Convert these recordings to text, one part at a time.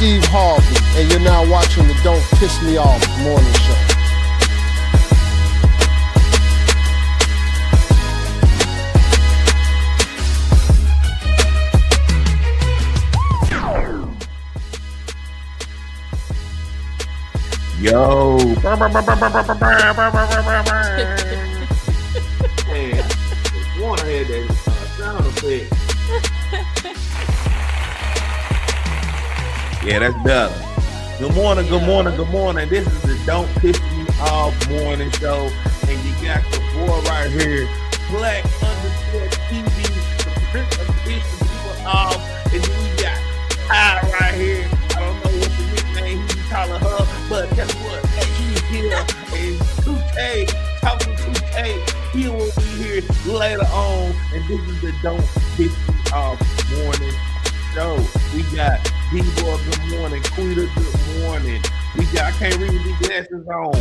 Steve Harvey, and you're now watching the Don't Piss Me Off morning show. Yo. Man, one had that sound effect. Yeah, that's better. Good morning, good morning, good morning. This is the Don't Piss Me Off morning show. And you got the boy right here, Black _ TV, the Prince of pissing people off. And then we got Ty right here. I don't know what the nickname he be calling her, but guess what? He's here. And 2K, talking 2K, he will be here later on. And this is the Don't Piss Me Off morning show. We got D-Boy, good morning. Quita, good morning. We got, I can't read these glasses on.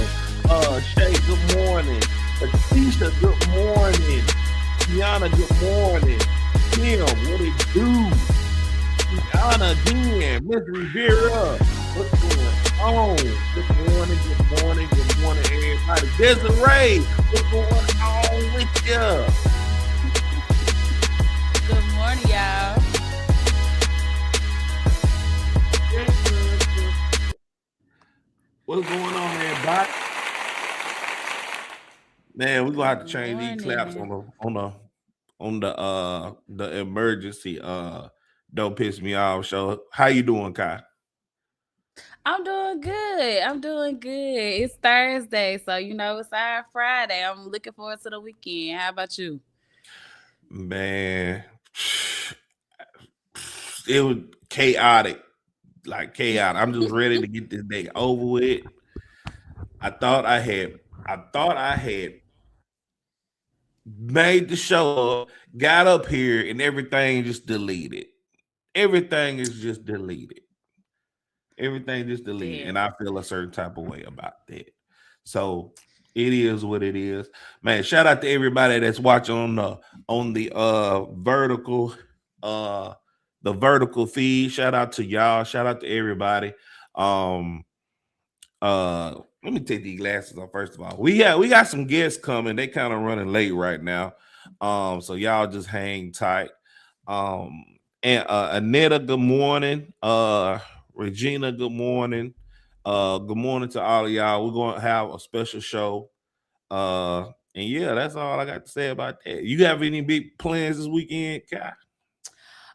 Shay, good morning. Atisha, good morning. Tiana, good morning. Kim, what it do? Tiana again. Miss Rivera, what's going on? Good morning, good morning, good morning, everybody. Desiree, what's going on with you? Good morning, y'all. What's going on, man, Doc? Man, we're gonna have to change these claps on the emergency Don't Piss Me Off show. How you doing, Kai? I'm doing good. It's Thursday, so it's our Friday. I'm looking forward to the weekend. How about you? Man, it was chaotic. Like chaotic. I'm just ready to get this day over with. I thought I had made the show up, got up here, and everything just deleted. Everything is just deleted. Everything just deleted. Damn. And I feel a certain type of way about that. So it is what it is. Man, shout out to everybody that's watching on the vertical feed. Shout out to y'all. Shout out to everybody. Let me take these glasses off first of all. We got some guests coming. They kind of running late right now. So y'all just hang tight. And Aneta, good morning. Regina, good morning. Good morning to all of y'all. We're gonna have a special show. And yeah, that's all I got to say about that. You have any big plans this weekend, Kai?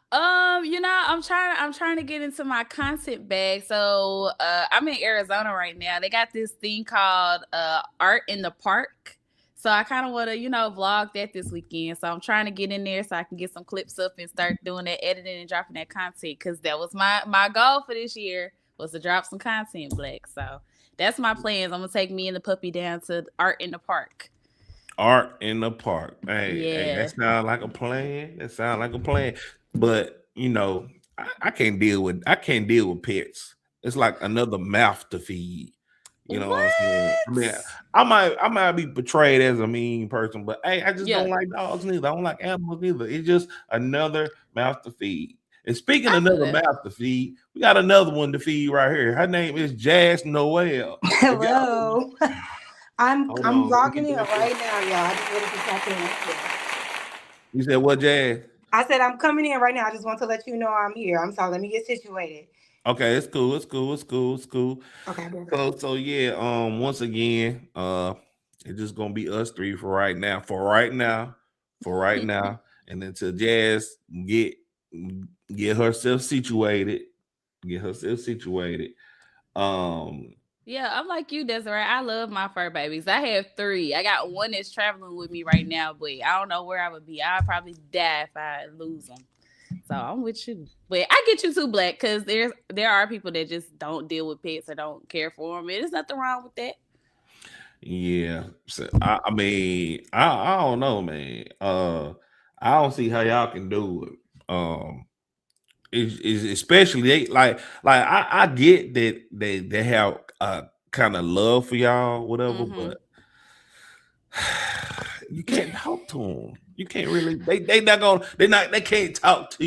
I'm trying to get into my content bag. So I'm in Arizona right now. They got this thing called Art in the Park. So I kind of want to, vlog that this weekend. So I'm trying to get in there so I can get some clips up and start doing that editing and dropping that content. Because that was my goal for this year, was to drop some content, Black. So that's my plans. I'm gonna take me and the puppy down to Art in the Park. Art in the Park. Hey, Yeah. that sounds like a plan. But I can't deal with pets. It's like another mouth to feed. You know what I'm saying? I mean, I might be portrayed as a mean person, but hey, I just don't like dogs neither. I don't like animals neither. It's just another mouth to feed. And speaking of another mouth to feed, we got another one to feed right here. Her name is Jazz Noel. Hello. I'm logging in right now, y'all. I just wanted to tap in. You said what, Jazz? I said I'm coming in right now. I just want to let you know I'm here. I'm sorry. Let me get situated. Okay, it's cool. Okay. So yeah, once again, it's just gonna be us three for right now. And until Jazz get herself situated. Yeah, I'm like you, Desiree. I love my fur babies. I have 3. I got one that's traveling with me right now, but I don't know where I would be. I'd probably die if I lose them. So I'm with you. But I get you too, Black, because there are people that just don't deal with pets or don't care for them. There's nothing wrong with that. Yeah. So I mean, I don't know, man. I don't see how y'all can do it. Is especially they like I get that they have kind of love for y'all, whatever, but you can't talk to them. You can't really. They can't talk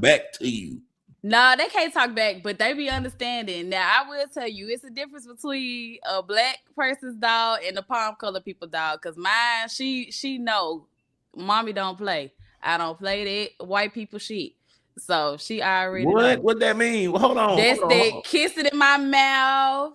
back to you. No, they can't talk back, but they be understanding. Now, I will tell you, it's a difference between a black person's dog and a palm color people dog. Cause mine, she know, mommy don't play. I don't play that white people shit. So she already know. What that mean? Hold on. That's that kissing in my mouth,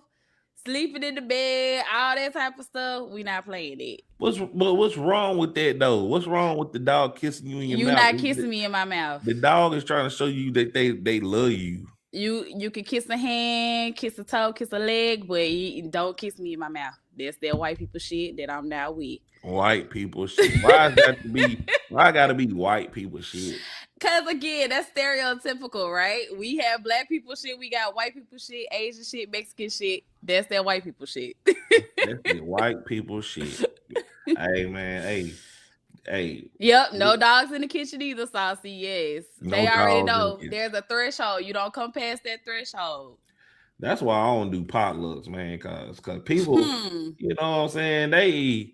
sleeping in the bed, all that type of stuff. We not playing it. What's wrong with that though? What's wrong with the dog kissing you in your mouth? You not kissing me in my mouth. The dog is trying to show you that they love you. You can kiss a hand, kiss a toe, kiss a leg, but you don't kiss me in my mouth. That's that white people shit that I'm not with. White people shit. Why gotta be white people shit? Cause again, that's stereotypical, right? We have black people shit, we got white people shit, Asian shit, Mexican shit. That's that white people shit. That's the white people shit. Hey man, hey. Yep, no dogs in the kitchen either, Saucy. Yes. They already know there's a threshold. You don't come past that threshold. That's why I don't do potlucks, man, cause people, you know what I'm saying, they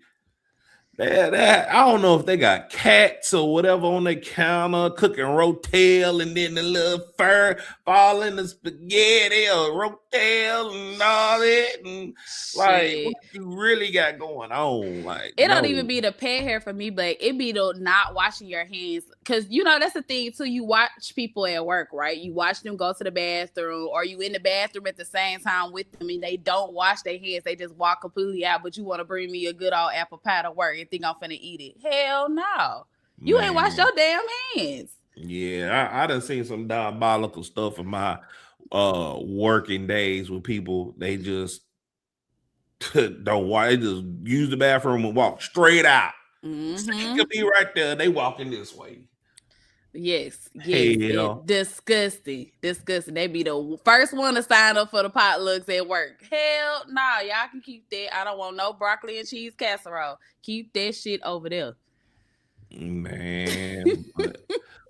I don't know if they got cats or whatever on their counter cooking rotel, and then the little fur fall in the spaghetti or rotel and all that, and like what you really got going on? Like it don't even be the pet hair for me, but it be the not washing your hands, because you know that's the thing too. You watch people at work, right? You watch them go to the bathroom, or you in the bathroom at the same time with them, and they don't wash their hands. They just walk completely out. But you want to bring me a good old apple pie to work and think I'm finna eat it? Hell no! You ain't washed your damn hands. Yeah, I done seen some diabolical stuff in my working days with people. They just don't why they just use the bathroom and walk straight out. It could be right there. They walking this way. Yes. Disgusting. They be the first one to sign up for the potlucks at work. Hell nah, y'all can keep that. I don't want no broccoli and cheese casserole. Keep that shit over there. Man,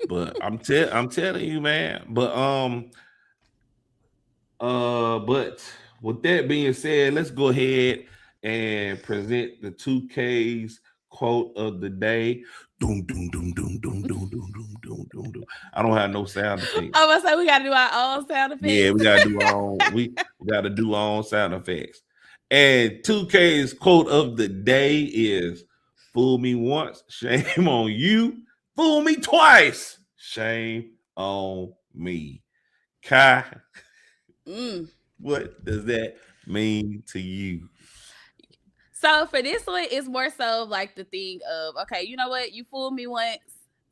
but I'm telling you, man. But with that being said, let's go ahead and present the 2K's quote of the day. Doom, doom, doom, doom, doom, doom, doom, doom, doom, doom, doom. I don't have no sound effects. I was say we gotta do our own sound effects. Yeah, we gotta do our own. We gotta do our own sound effects. And 2K's quote of the day is: "Fool me once, shame on you. Fool me twice, shame on me." Kai, what does that mean to you? So for this one, it's more so like the thing of, okay, you know what? You fooled me once.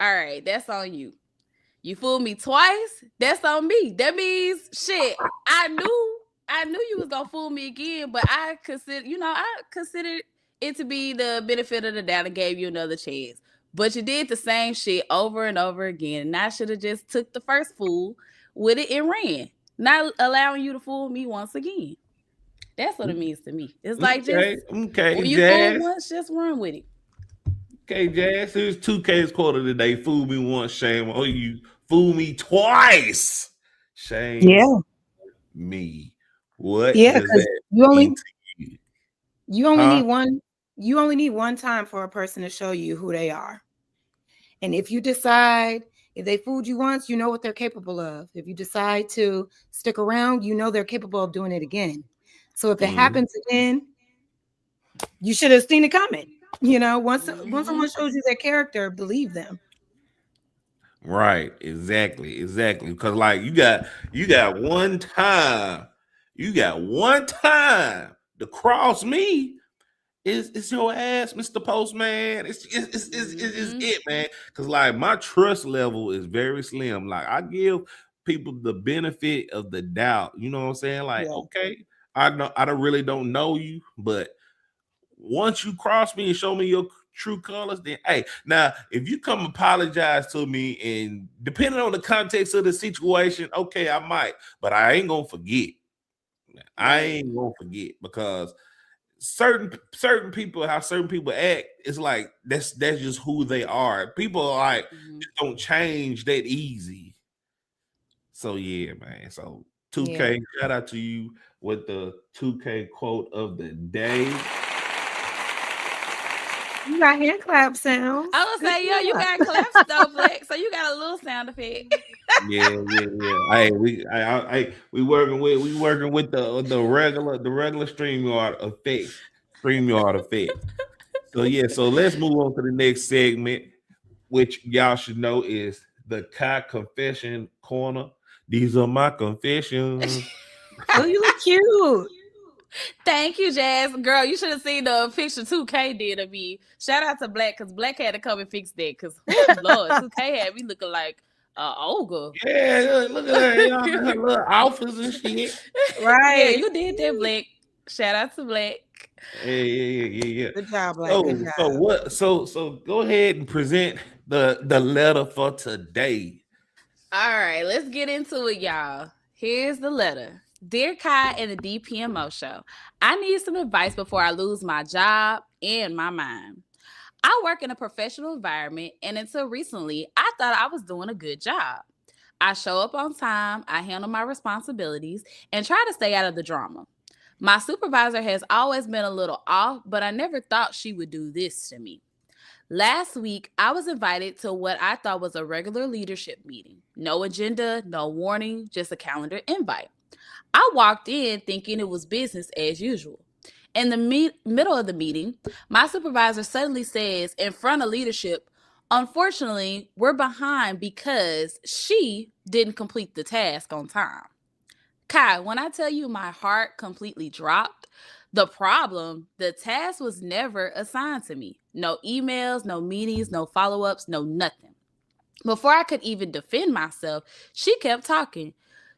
All right, that's on you. You fooled me twice. That's on me. That means shit. I knew you was gonna fool me again, but I considered it to be the benefit of the doubt and gave you another chance. But you did the same shit over and over again. And I should have just took the first fool with it and ran. Not allowing you to fool me once again. That's what it means to me. It's like when you fool once, just run with it. Okay, Jazz. Here's 2K's quote of the day. Fool me once, shame on you. Fool me twice, shame me. What? Yeah, because you only need one. You only need one time for a person to show you who they are. And if you decide, if they fooled you once, you know what they're capable of. If you decide to stick around, you know they're capable of doing it again. So if it happens again, you should have seen it coming. You know, once someone shows you their character, believe them. Right, exactly. Because like you got one time to cross me. It's your ass, Mr. Postman. It's it, man. Because like my trust level is very slim. Like I give people the benefit of the doubt. You know what I'm saying? Like, okay, I really don't know you, but once you cross me and show me your true colors, then hey, now if you come apologize to me, and depending on the context of the situation, okay, I might, but I ain't gonna forget. I ain't gonna forget, because certain people, how certain people act, it's like that's just who they are. People like just don't change that easy. So yeah, man. So 2K, shout out to you with the 2K quote of the day. You got hand clap sounds. I was Good say, yo, you job. got claps though, Black. So you got a little sound effect. Yeah. Hey, we working with the regular StreamYard effects. So yeah, so let's move on to the next segment, which y'all should know is the Kai Confession Corner. These are my confessions. Oh, you look cute. Thank you, Jazz. Girl, you should have seen the picture 2K did of me. Shout out to Black, because Black had to come and fix that. Because, Lord, 2K had me looking like ogre. Yeah, look at her, y'all, her little outfits and shit. Right. Yeah, you did that, Black. Shout out to Black. Yeah. Good job, Black. Good job. So what? So go ahead and present the letter for today. All right, let's get into it, y'all. Here's the letter. Dear Kai and the DPMO show, I need some advice before I lose my job and my mind. I work in a professional environment, and until recently, I thought I was doing a good job. I show up on time, I handle my responsibilities, and try to stay out of the drama. My supervisor has always been a little off, but I never thought she would do this to me. Last week, I was invited to what I thought was a regular leadership meeting. No agenda, no warning, just a calendar invite. I walked in thinking it was business as usual. In the middle of the meeting, my supervisor suddenly says in front of leadership, unfortunately, we're behind because she didn't complete the task on time. Kai, when I tell you my heart completely dropped, the task was never assigned to me. No emails, no meetings, no follow-ups, no nothing. Before I could even defend myself, she kept talking.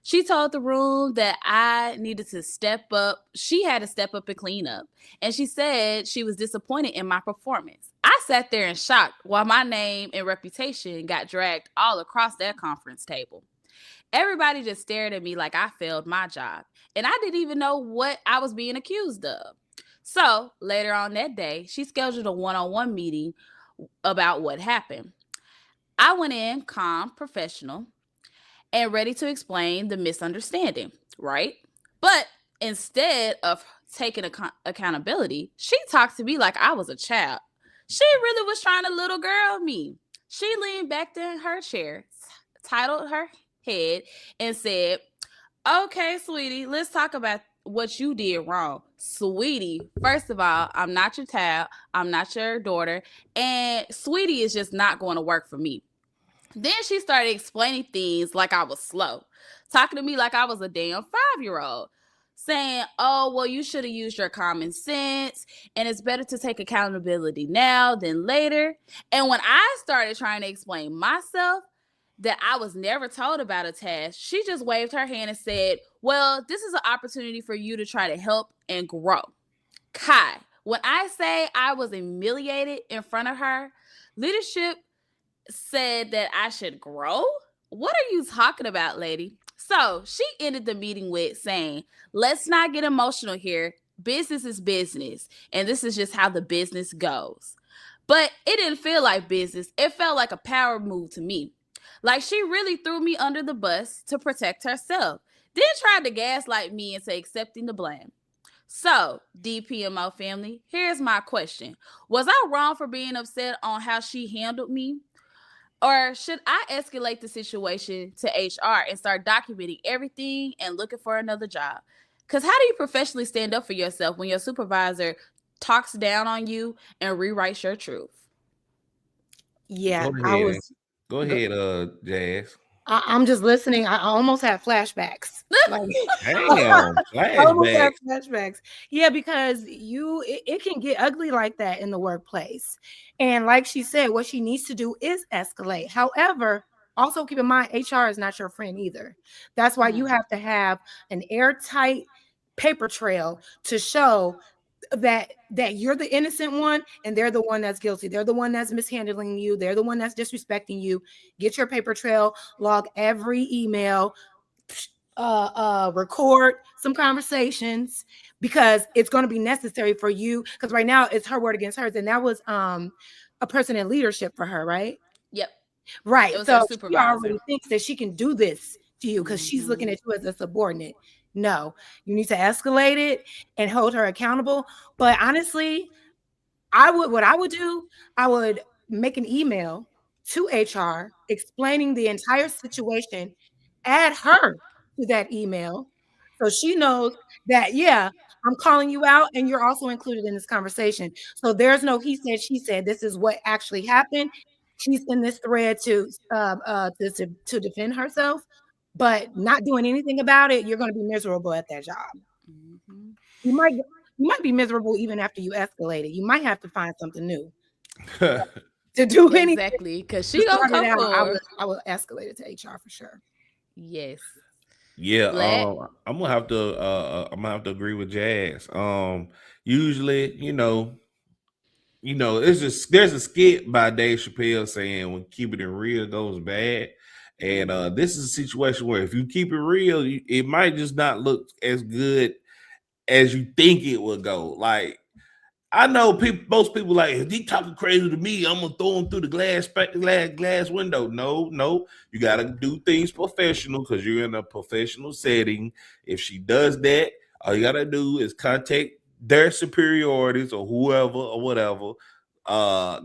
She told the room that I needed to step up. She had to step up and clean up. And she said she was disappointed in my performance. I sat there in shock while my name and reputation got dragged all across that conference table. Everybody just stared at me like I failed my job. And I didn't even know what I was being accused of. So later on that day, she scheduled a one-on-one meeting about what happened. I went in calm, professional, and ready to explain the misunderstanding, right? But instead of taking accountability, she talked to me like I was a child. She really was trying to little girl me. She leaned back in her chair, titled her head, and said, okay, sweetie, let's talk about what you did wrong. Sweetie, first of all, I'm not your child. I'm not your daughter. And sweetie is just not going to work for me. Then she started explaining things like I was slow, talking to me like I was a damn 5-year-old, saying, oh, well, you should have used your common sense, and it's better to take accountability now than later. And when I started trying to explain myself, that I was never told about a task, she just waved her hand and said, well, this is an opportunity for you to try to help and grow. Kai, when I say I was humiliated in front of her, leadership said that I should grow? What are you talking about, lady? So she ended the meeting with saying, let's not get emotional here. Business is business, and this is just how the business goes. But it didn't feel like business. It felt like a power move to me. Like she really threw me under the bus to protect herself, then tried to gaslight me into accepting the blame. So, DPMO family, here's my question. Was I wrong for being upset on how she handled me? Or should I escalate the situation to HR and start documenting everything and looking for another job? Because how do you professionally stand up for yourself when your supervisor talks down on you and rewrites your truth? Yeah, Go ahead, Jazz. I'm just listening. I almost had flashbacks. Like, Damn, I almost had flashback. flashbacks. Yeah, because it can get ugly like that in the workplace. And like she said, what she needs to do is escalate. However, also keep in mind, HR is not your friend either. That's why you have to have an airtight paper trail to show that you're the innocent one and they're the one that's guilty. They're the one that's mishandling you. They're the one that's disrespecting you. Get your paper trail, log every email, record some conversations, because it's going to be necessary for you. Because right now it's her word against hers, and that was a person in leadership for her, right? Yep. Right. It was So her she supervisor. already thinks that she can do this to you because she's looking at you as a subordinate. No, you need to escalate it and hold her accountable. But honestly, what I would do, I would make an email to HR explaining the entire situation, add her to that email so she knows that, yeah, I'm calling you out and you're also included in this conversation. So there's no he said, she said. This is what actually happened. She's in this thread to defend herself, but not doing anything about it. You're going to be miserable at that job. Mm-hmm. You might you might be miserable even after you escalate it. You might have to find something new to do anything. Exactly, because To she gonna start it come out, for. I would escalate it to HR for sure. Yes. Yeah, Black. I'm gonna have to agree with Jazz. Usually, it's just there's a skit by Dave Chappelle saying when keeping it real goes bad. And this is a situation where if you keep it real, it might just not look as good as you think it would go. Like I know most people like if he talking crazy to me, I'm gonna throw him through the glass window. No, you gotta do things professional because you're in a professional setting. If she does that, all you gotta do is contact their superiorities or whoever or whatever,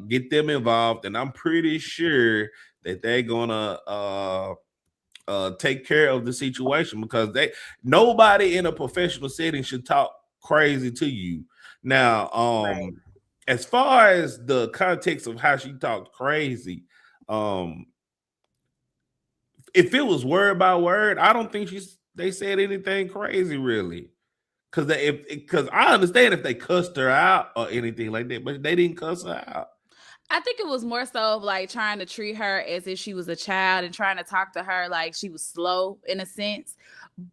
get them involved, and I'm pretty sure that they're gonna take care of the situation because nobody in a professional setting should talk crazy to you. Now, Right. as far as the context of how she talked crazy, if it was word by word, I don't think they said anything crazy really. Because I understand if they cussed her out or anything like that, but they didn't cuss her out. I think it was more so of like trying to treat her as if she was a child and trying to talk to her like she was slow in a sense.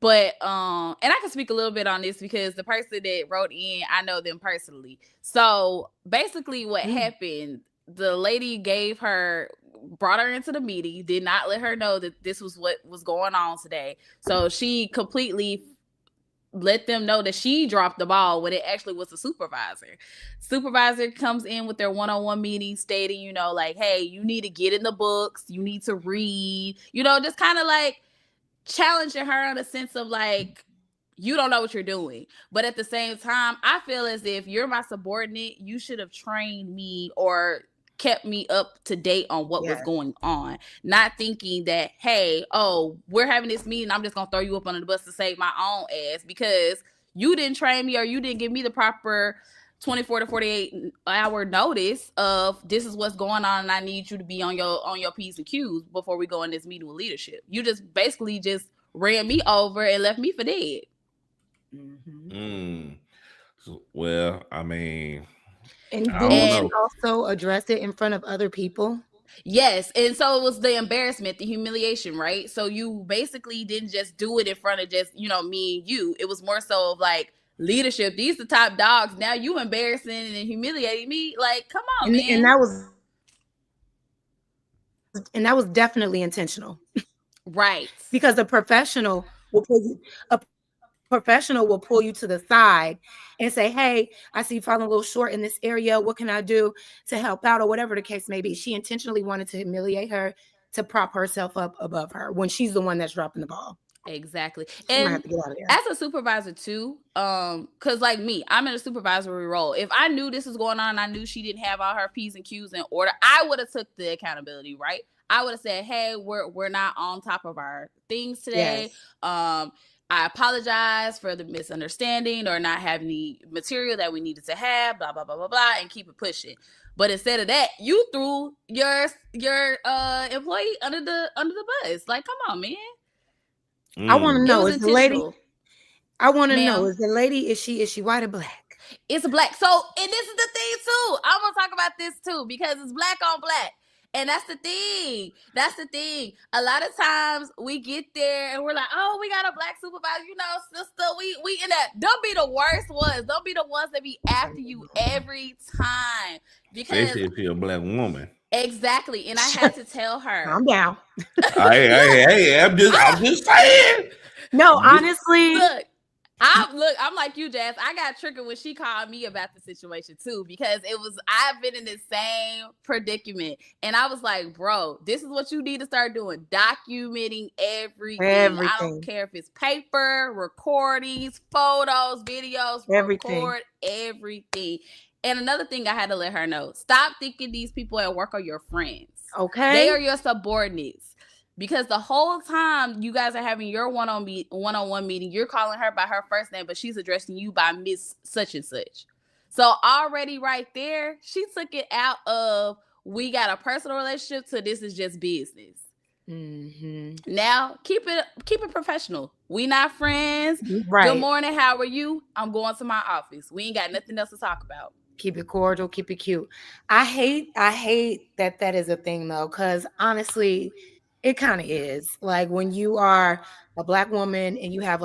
But and I can speak a little bit on this because the person that wrote in, I know them personally. So basically what happened, the lady brought her into the meeting, did not let her know that this was what was going on today. So she completely let them know that she dropped the ball when it actually was the supervisor. Supervisor comes in with their one-on-one meeting stating, like, hey, you need to get in the books, you need to read, just kind of like challenging her in a sense of like, you don't know what you're doing. But at the same time, I feel as if you're my subordinate, you should have trained me or kept me up to date on what was going on, not thinking that, hey, we're having this meeting, I'm just gonna throw you up under the bus to save my own ass because you didn't train me or you didn't give me the proper 24 to 48 hour notice of this is what's going on and I need you to be on your P's and Q's before we go in this meeting with leadership. You just basically just ran me over and left me for dead. Mm-hmm. Well, I mean, and I didn't don't she know. also address it in front of other people? Yes, and so it was the embarrassment, the humiliation, right? So you basically didn't just do it in front of just, me and you. It was more so of like leadership. These the top dogs. Now you embarrassing and humiliating me. Like, come on, man. And that was definitely intentional. Right. Because a professional will pull you to the side and say, hey, I see you falling a little short in this area. What can I do to help out? Or whatever the case may be. She intentionally wanted to humiliate her to prop herself up above her when she's the one that's dropping the ball. Exactly. She might have And to get out of there. as a supervisor too, because like me, I'm in a supervisory role. If I knew this was going on, I knew she didn't have all her P's and Q's in order, I would have took the accountability, right? I would have said, hey, we're not on top of our things today. Yes. I apologize for the misunderstanding or not having the material that we needed to have, blah, blah, blah, blah, blah, and keep it pushing. But instead of that, you threw your employee under the bus. Like, come on, man. I want to know, is the lady? I want to know, is the lady? Is she white or black? It's black. So, and this is the thing too. I'm gonna talk about this too because it's black on black. And that's the thing. A lot of times we get there and we're like, oh, we got a black supervisor, sister. We in that. Don't be the worst ones. Don't be the ones that be after you every time. Because especially if you're a black woman. Exactly. And I had to tell her. Calm down. Hey, I'm just saying. No, honestly. I'm like you, Jazz. I got triggered when she called me about the situation too, because I've been in the same predicament. And I was like, bro, this is what you need to start doing. Documenting everything. I don't care if it's paper, recordings, photos, videos, record everything. And another thing I had to let her know: stop thinking these people at work are your friends. Okay, they are your subordinates. Because the whole time you guys are having your one-on-one meeting, you're calling her by her first name, but she's addressing you by Miss Such and Such. So already right there, she took it out of we got a personal relationship to this is just business. Mm-hmm. Now keep it professional. We not friends. Right. Good morning. How are you? I'm going to my office. We ain't got nothing else to talk about. Keep it cordial. Keep it cute. I hate that is a thing though, because honestly, it kind of is. Like when you are a Black woman and you have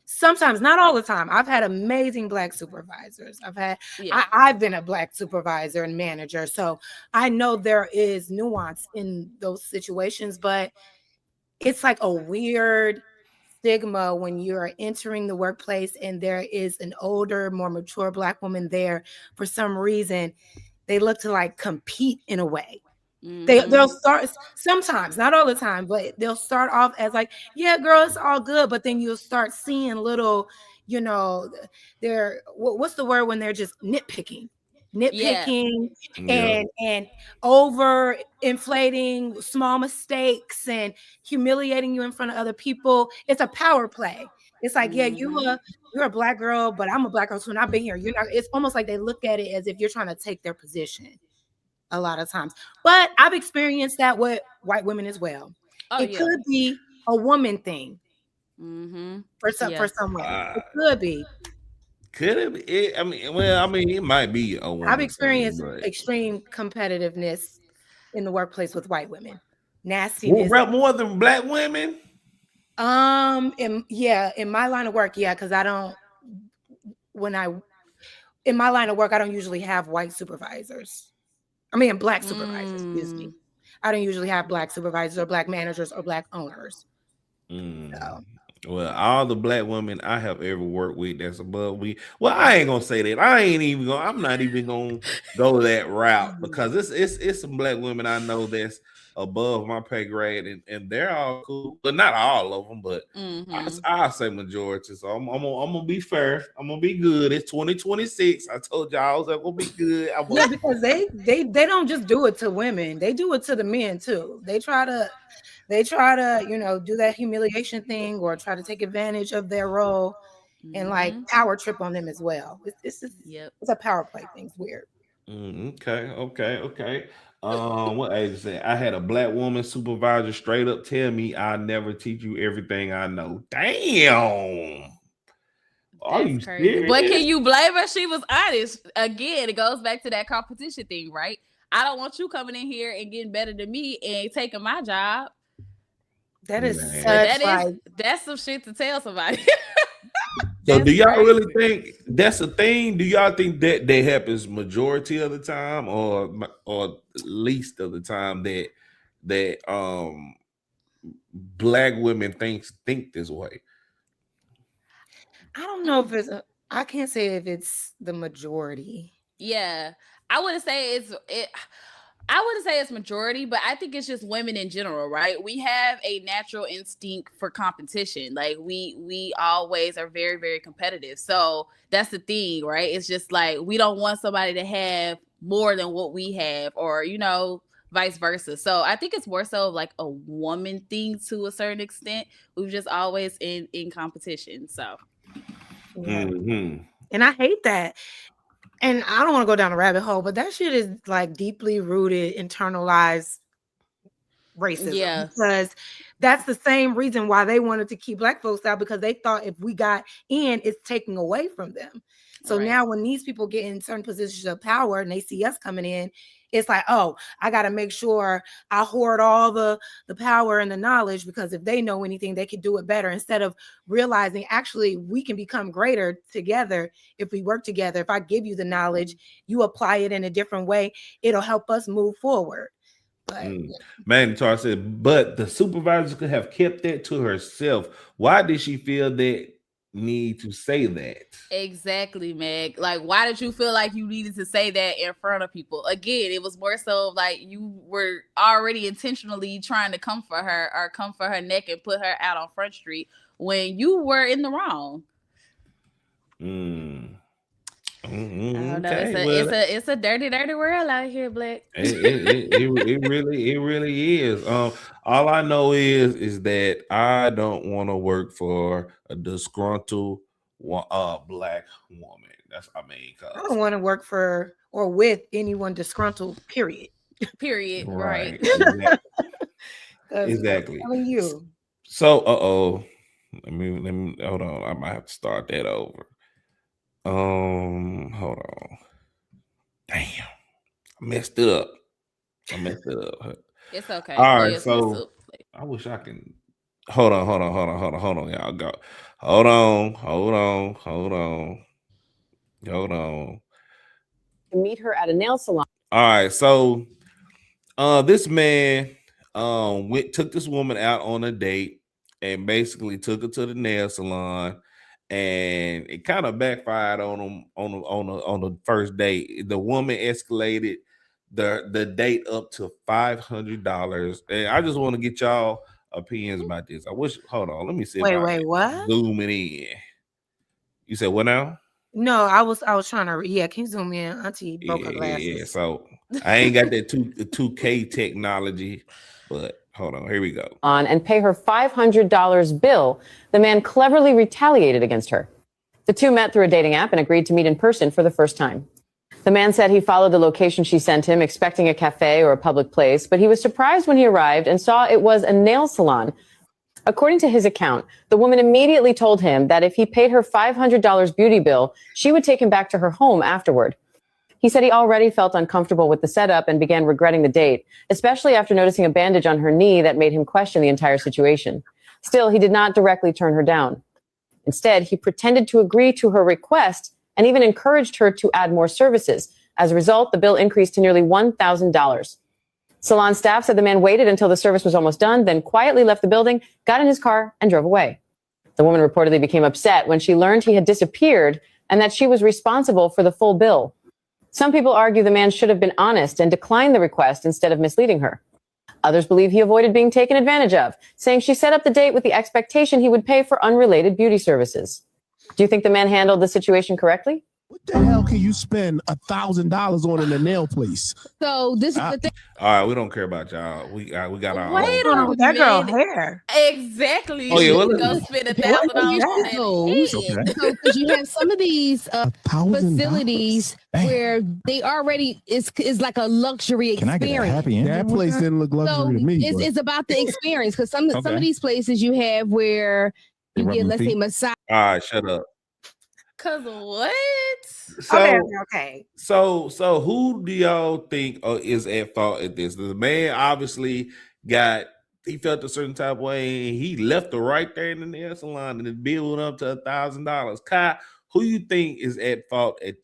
sometimes, not all the time. I've had amazing Black supervisors. I've been a Black supervisor and manager, so I know there is nuance in those situations, but it's like a weird stigma when you're entering the workplace and there is an older, more mature Black woman there. For some reason, they look to like compete in a way. Mm-hmm. They'll start sometimes, not all the time, but they'll start off as like, yeah, girl, it's all good. But then you'll start seeing little, they're what's the word when they're just nitpicking and over inflating small mistakes and humiliating you in front of other people. It's a power play. It's like, yeah, you're a Black girl, but I'm a Black girl too, and I've been here. It's almost like they look at it as if you're trying to take their position a lot of times. But I've experienced that with white women as well. It could be a woman thing. For some women. It could be. Could it be? It might be a woman. I've experienced extreme competitiveness in the workplace with white women. Nastiness. More than Black women? In my line of work, because in my line of work, I don't usually have white supervisors. Black supervisors, excuse me. I don't usually have Black supervisors or Black managers or Black owners. So. Well, all the Black women I have ever worked with that's above me. Well, I ain't gonna say that. I'm not even gonna go that route because it's some Black women I know that's above my pay grade and they're all cool, but not all of them. But I say majority. So I'm gonna be fair. I'm gonna be good. It's 2026. I told y'all I was gonna be good. Because they don't just do it to women. They do it to the men too. They try to do that humiliation thing or try to take advantage of their role and like power trip on them as well. It's a power play thing. It's weird. Okay. What age is that? I had a Black woman supervisor straight up tell me I'll never teach you everything I know. Damn. Are you serious? But can you blame her? She was honest. Again, it goes back to that competition thing, right? I don't want you coming in here and getting better than me and taking my job. That's some shit to tell somebody. So do y'all really think that's a thing? Do y'all think that happens majority of the time or least of the time that Black women think this way? I don't know if I can't say if it's the majority. Yeah. I wouldn't say it's majority, but I think it's just women in general, right? We have a natural instinct for competition. Like we always are very, very competitive. So that's the thing, right? It's just like we don't want somebody to have more than what we have or, vice versa. So I think it's more so like a woman thing to a certain extent. We've just always in competition. So. And I hate that. And I don't want to go down a rabbit hole, but that shit is like deeply rooted, internalized racism. Yeah. Because that's the same reason why they wanted to keep Black folks out, because they thought if we got in, it's taking away from them. So now when these people get in certain positions of power and they see us coming in, it's like, oh, I got to make sure I hoard all the power and the knowledge, because if they know anything, they can do it better, instead of realizing actually we can become greater together if we work together. If I give you the knowledge, you apply it in a different way, it'll help us move forward. But Mandatory said, but the supervisor could have kept that to herself. Why did she feel that need to say that? Exactly, Meg. Like, why did you feel like you needed to say that in front of people? Again, it was more so like you were already intentionally trying to come for her neck and put her out on Front Street when you were in the wrong. I don't know. Okay, It's a dirty world out here, Black. it really is. All I know is that I don't want to work for a disgruntled black woman. I don't want to work for or with anyone disgruntled. Period. Right. Exactly. I'm telling you. So, let me hold on. I might have to start that over. Hold on. Damn, I messed it up. It's okay. All right, so I wish I can. Hold on, y'all. Go. Hold on. Meet her at a nail salon. All right, so this man took this woman out on a date and basically took her to the nail salon, and it kind of backfired on him on the first date. The woman escalated the date up to $500, and I just want to get y'all opinions about this. Hold on, let me see. Wait, what? Zoom it in. You said what now? No, I was trying to. Yeah, can you zoom in? Auntie broke her glasses. Yeah. So I ain't got that 2K technology, but hold on. Here we go. And pay her $500 bill. The man cleverly retaliated against her. The two met through a dating app and agreed to meet in person for the first time. The man said he followed the location she sent him, expecting a cafe or a public place, but he was surprised when he arrived and saw it was a nail salon. According to his account, the woman immediately told him that if he paid her $500 beauty bill, she would take him back to her home afterward. He said he already felt uncomfortable with the setup and began regretting the date, especially after noticing a bandage on her knee that made him question the entire situation. Still, he did not directly turn her down. Instead, he pretended to agree to her request and even encouraged her to add more services. As a result, the bill increased to nearly $1,000. Salon staff said the man waited until the service was almost done, then quietly left the building, got in his car, and drove away. The woman reportedly became upset when she learned he had disappeared and that she was responsible for the full bill. Some people argue the man should have been honest and declined the request instead of misleading her. Others believe he avoided being taken advantage of, saying she set up the date with the expectation he would pay for unrelated beauty services. Do you think the man handled the situation correctly? What the hell can you spend $1,000 on in a nail place? So this is the thing. All right, we don't care about y'all. We got our Wait own. a minute. That girl hair. Exactly. Oh, yeah, You well, should go spend $1,000 on Those. that. So because you have some of these $1,000? facilities where they already is like a luxury Can I get a experience. happy ending? That place didn't look So luxury to me. it's about the experience because some of Okay. these places you have where They you rub get, your let's say, feet? massage. All right, shut up. Cause what? Okay. So who do y'all think is at fault at this? The man obviously he felt a certain type of way and he left her right there in the nail salon and the bill went up to $1,000. Kai, who you think is at fault in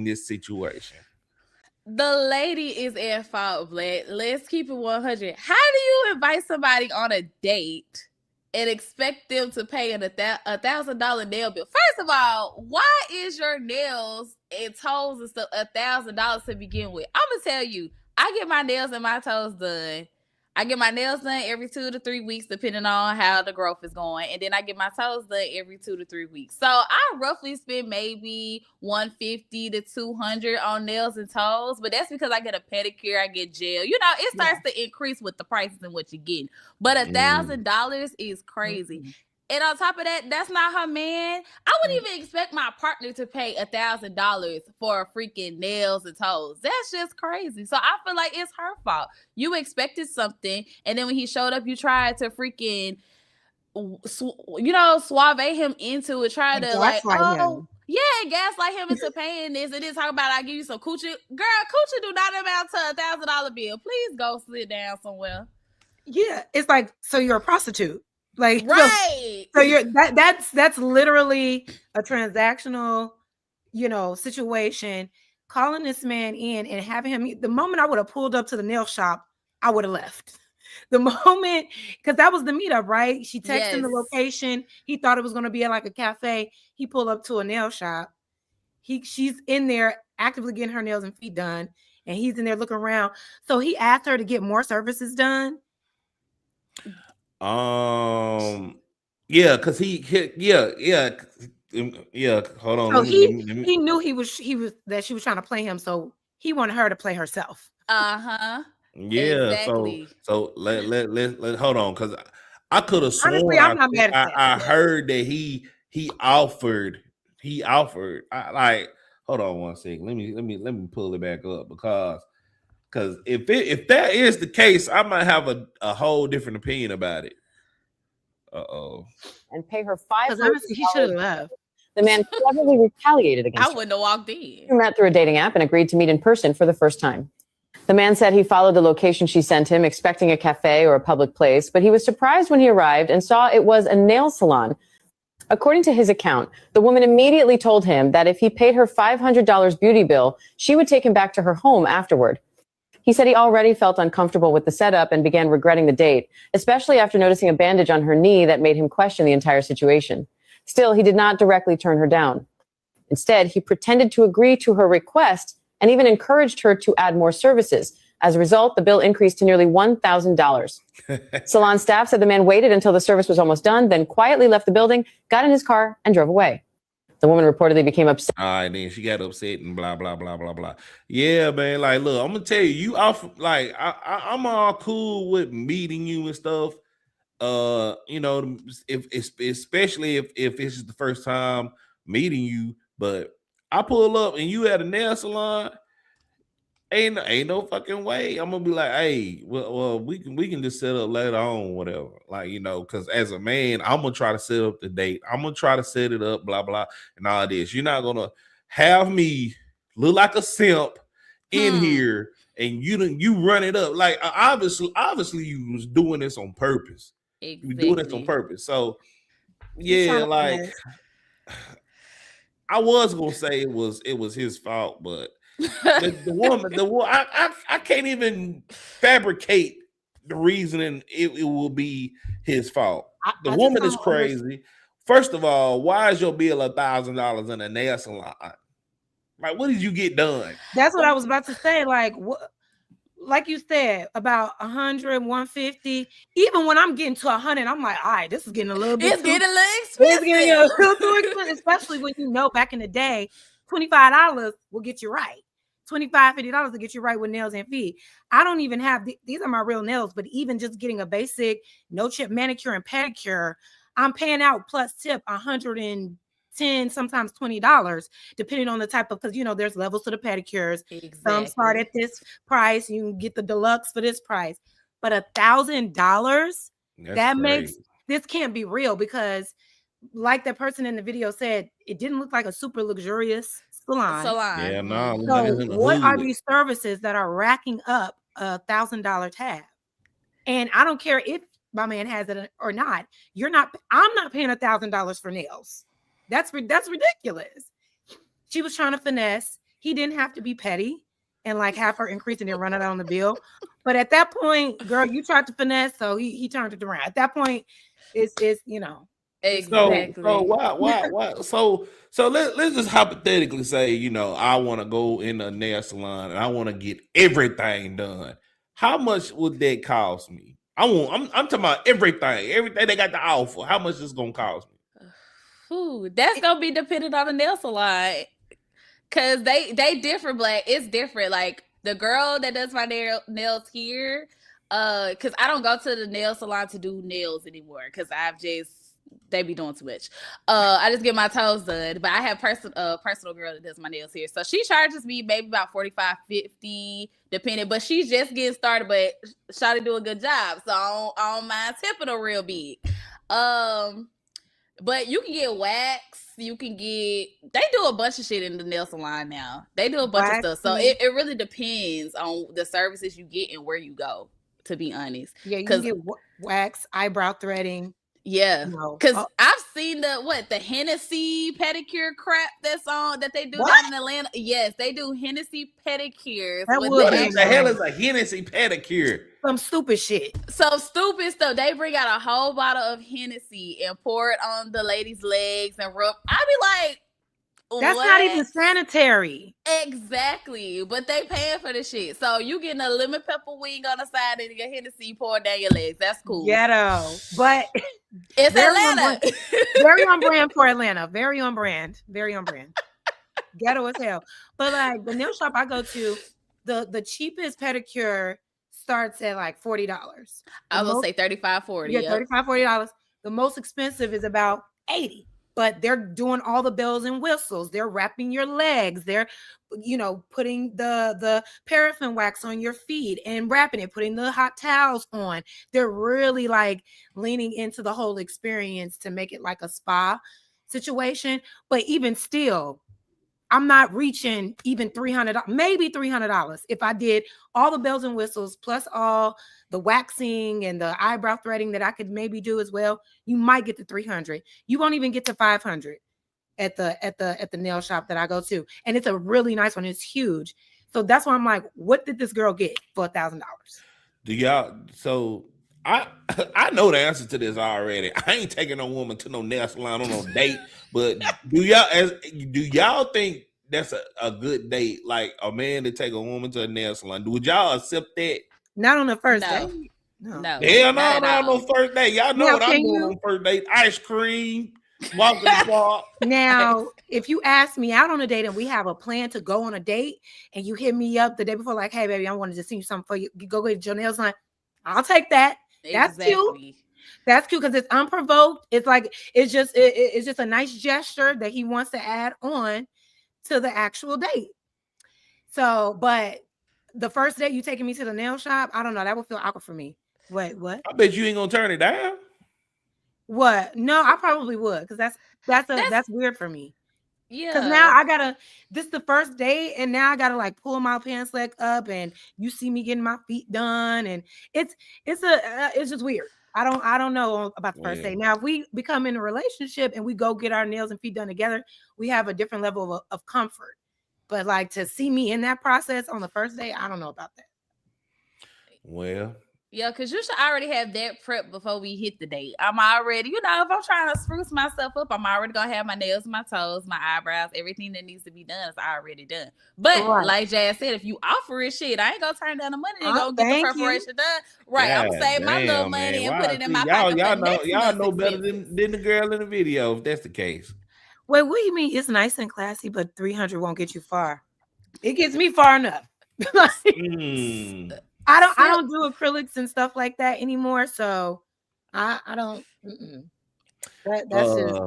this situation? The lady is at fault, Black. Let's keep it 100. How do you invite somebody on a date and expect them to pay a $1,000 nail bill? First of all, why is your nails and toes and stuff $1,000 to begin with? I'm gonna tell you, I get my nails and my toes done. I get my nails done every 2 to 3 weeks, depending on how the growth is going, and then I get my toes done every 2 to 3 weeks. So I roughly spend maybe $150 to $200 on nails and toes, but that's because I get a pedicure, I get gel. You know, it starts to increase with the prices and what you're getting. But $1,000 is crazy. And on top of that, that's not her man. I wouldn't even expect my partner to pay $1,000 for freaking nails and toes. That's just crazy. So I feel like it's her fault. You expected something, and then when he showed up, you tried to freaking, suave him into it. Try to gaslight him into paying this and then talk about I give you some coochie. Girl, coochie do not amount to $1,000 bill. Please go sit down somewhere. Yeah, it's like, so you're a prostitute. Like, right. So you're that's literally a transactional, situation. Calling this man in and having him, the moment I would have pulled up to the nail shop, I would have left. The moment, because that was the meetup, right? She texted him the location. He thought it was going to be at like a cafe. He pulled up to a nail shop. She's in there actively getting her nails and feet done, and he's in there looking around. So he asked her to get more services done. Yeah, because Yeah, hold on. So Let me. he knew he was that she was trying to play him, so he wanted her to play herself. Yeah, Exactly. so let hold on, because I could have Honestly, sworn I'm not mad at that. I heard that he offered I like hold on one second. Let me pull it back up because if that is the case, I might have a whole different opinion about it. And pay her Because honestly, he should have $500. left. The man cleverly retaliated I against her. wouldn't have walked in. They met through a dating app and agreed to meet in person for the first time. The man said he followed the location she sent him, expecting a cafe or a public place, but he was surprised when he arrived and saw it was a nail salon. According to his account, the woman immediately told him that if he paid her $500 beauty bill, she would take him back to her home afterward. He said he already felt uncomfortable with the setup and began regretting the date, especially after noticing a bandage on her knee that made him question the entire situation. Still, he did not directly turn her down. Instead, he pretended to agree to her request and even encouraged her to add more services. As a result, the bill increased to nearly $1,000. Salon staff said the man waited until the service was almost done, then quietly left the building, got in his car, and drove away. The woman reportedly became upset. All right, then she got upset and blah blah blah blah blah. Yeah, man. Like, look, I'm gonna tell you, you off. Like, I'm all cool with meeting you and stuff. You know, if especially if this is the first time meeting you, but I pull up and you at a nail salon. Ain't no fucking way. I'm gonna be like, hey, well, we can just set up later on, whatever. Like, you know, because as a man, I'm gonna try to set up the date. I'm gonna try to set it up, blah blah, and all this. You're not gonna have me look like a simp in here, and you run it up. Like, obviously, you was doing this on purpose. Exactly. You were doing this on purpose. So, yeah, like, I was gonna say it was his fault, but. the woman, I can't even fabricate the reasoning it will be his fault. The woman is crazy. First of all, why is your bill $1,000 in a nail salon? Like, what did you get done? That's what I was about to say. Like, what? Like you said, about 100, 150. Even when I'm getting to 100, I'm like, all right, this is getting a little bit. It's getting a little expensive. It's getting a little too expensive, especially when you know back in the day, $25 will get you right. $25, $50 to get you right with nails and feet. I don't even have these are my real nails, but even just getting a basic no chip manicure and pedicure, I'm paying out plus tip $110, sometimes $20, depending on the type of, because you know there's levels to the pedicures. Exactly. Some start at this price, you can get the deluxe for this price, but $1,000 that makes this can't be real, because like that person in the video said, it didn't look like a super luxurious salon. Yeah, no. So what are these services that are racking up $1,000 tab? And I don't care if my man has it or not. I'm not paying $1,000 for nails. That's ridiculous. She was trying to finesse. He didn't have to be petty and like have her increase and then run it out on the bill. But at that point, girl, you tried to finesse, so he turned it around. At that point, it's you know. Exactly. So why? So let's just hypothetically say, you know, I want to go in a nail salon and I want to get everything done. How much would that cost me? I'm talking about everything they got to offer. How much is gonna cost me? Ooh, that's gonna be dependent on the nail salon, cause they different. Black, it's different. Like the girl that does my nails here, cause I don't go to the nail salon to do nails anymore, cause they be doing too much. I just get my toes done, but I have personal girl that does my nails here. So she charges me maybe about $45, $50, depending, but she's just getting started, but Shawty do a good job. So I don't mind tipping her real big. But you can get wax, they do a bunch of shit in the nail salon now. They do a bunch of stuff. So it really depends on the services you get and where you go, to be honest. Yeah, you can get wax, eyebrow threading. Yeah, because I've seen the Hennessy pedicure crap that they do down in Atlanta. Yes, they do Hennessy pedicures. What the hell is a Hennessy pedicure? Some stupid shit. Some stupid stuff. They bring out a whole bottle of Hennessy and pour it on the lady's legs and rub. I be like, that's not even sanitary. Exactly. But they paying for the shit. So you getting a lemon pepper wing on the side and your Hennessy poured down your legs. That's cool. Ghetto. But It's Very Atlanta. Very on brand for Atlanta. Very on brand. Very on brand. Ghetto as hell. But like the nail shop I go to, the cheapest pedicure starts at like $40. I will say 35, 40. Yeah, $35, $40. The most expensive is about $80. But they're doing all the bells and whistles. They're wrapping your legs. They're, putting the paraffin wax on your feet and wrapping it, putting the hot towels on. They're really like leaning into the whole experience to make it like a spa situation. But even still, I'm not reaching even $300, maybe $300 if I did all the bells and whistles plus all the waxing and the eyebrow threading that I could maybe do as well. You might get to 300. You won't even get to 500 at the nail shop that I go to, and it's a really nice one. It's huge, so that's why I'm like, what did this girl get for $1,000? Do y'all? So I know the answer to this already. I ain't taking no woman to no nail salon on no date. But do y'all think that's a good date? Like a man to take a woman to a nail salon? Would y'all accept that? Not on the first No. date. No. Hell not at no, all. no first date. Y'all know Now, what I'm can doing you- on first date. Ice cream, walk in the park. Now, if you ask me out on a date and we have a plan to go on a date and you hit me up the day before, like, hey, baby, I wanted to see you something for you. Go get your nails done. I'll take that. That's cute. That's cute because it's unprovoked. It's like it's just a nice gesture that he wants to add on to the actual date. So, but the first date you taking me to the nail shop, I don't know. That would feel awkward for me. Wait, what? I bet you ain't gonna turn it down. What? No, I probably would because that's weird for me. Yeah. Because now I gotta. This is the first date, and now I gotta like pull my pants leg up, and you see me getting my feet done, and it's just weird. I don't know about the first date. Now, if we become in a relationship and we go get our nails and feet done together, we have a different level of comfort. But like to see me in that process on the first date, I don't know about that. Well, yeah, because you should already have that prep before we hit the date. I'm already, if I'm trying to spruce myself up, I'm already gonna have my nails, my toes, my eyebrows, everything that needs to be done is already done. But like Jazz said, if you offer it, shit, I ain't gonna turn down the money and go get the preparation done. Right, I'm gonna save my little money and put it in my pocket. Y'all know better than the girl in the video if that's the case. Wait, what do you mean? It's nice and classy, but 300 won't get you far. It gets me far enough. I don't do acrylics and stuff like that anymore, so I don't. That's just.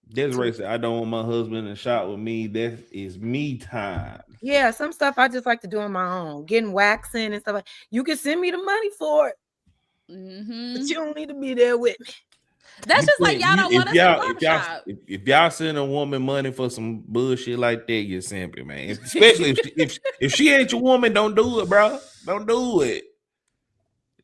Desiree said, "I don't want my husband in the shop with me. That is me time." Yeah, some stuff I just like to do on my own, getting waxing and stuff. You can send me the money for it, but you don't need to be there with me. That's just like y'all don't want us in the barbershop. If y'all send a woman money for some bullshit like that, you're simping, man. Especially if she ain't your woman, don't do it, bro. Don't do it.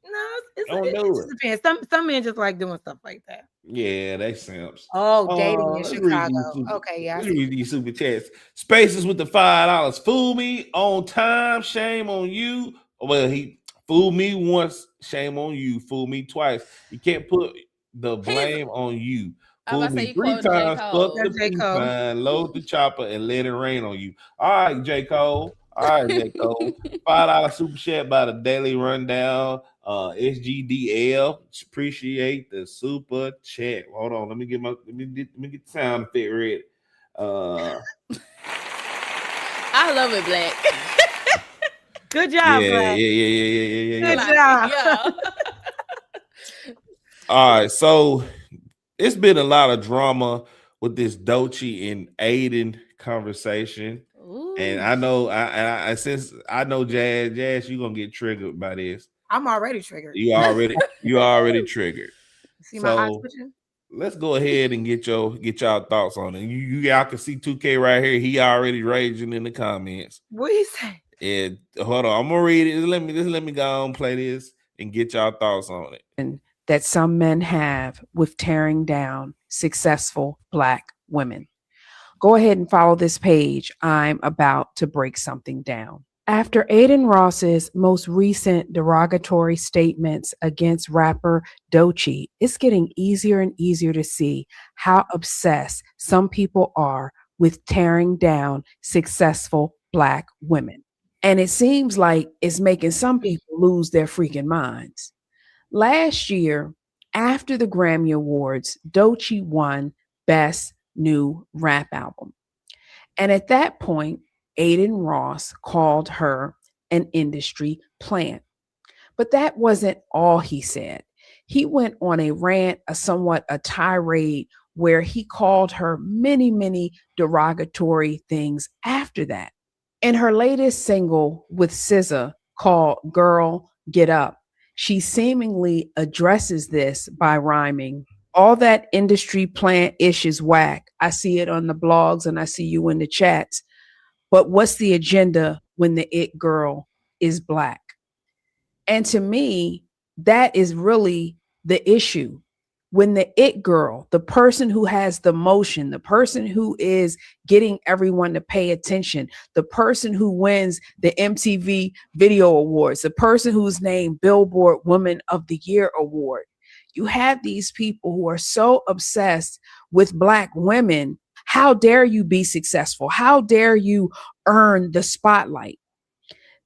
No, it just depends. Some men just like doing stuff like that. Yeah, they simps. Oh, dating in Chicago. Okay, yeah. Let's read these super chats. Spaces with the $5. Fool me on time, shame on you. Well, he fooled me once, shame on you. Fool me twice. You can't put the blame on you. Fool me 3 times, fuck the fine, load the chopper, and let it rain on you. All right, J. Cole. All right, J. Cole. $5 super chat by the Daily Rundown. SGDL. Appreciate the super chat. Hold on, let me get the sound effect ready. I love it, Black. Good job, Black. Yeah. Good job. Yeah. All right, so it's been a lot of drama with this Doechii and Aiden conversation. Ooh. And I know I since I know Jazz, you're gonna get triggered by this. I'm already triggered. You already triggered. See my eyes switching? Let's go ahead and get y'all thoughts on it. Y'all can see 2K right here. He already raging in the comments. What do you say? And hold on, I'm gonna read it. Let me go on play this and get y'all thoughts on it. And that some men have with tearing down successful Black women. Go ahead and follow this page. I'm about to break something down. After Aiden Ross's most recent derogatory statements against rapper Doechii, it's getting easier and easier to see how obsessed some people are with tearing down successful Black women. And it seems like it's making some people lose their freaking minds. Last year, After the Grammy Awards, Doechii won Best New Rap Album. And at that point, Aiden Ross called her an industry plant. But that wasn't all he said. He went on a rant, a tirade, where he called her many, many derogatory things after that. In her latest single with SZA called Girl Get Up, she seemingly addresses this by rhyming, all that industry plant ish is whack. I see it on the blogs and I see you in the chats. But what's the agenda when the it girl is black? And to me, that is really the issue. When the it girl, the person who has the motion, the person who is getting everyone to pay attention, the person who wins the MTV Video Awards, the person who's named Billboard Woman of the Year Award, you have these people who are so obsessed with Black women. How dare you be successful? How dare you earn the spotlight?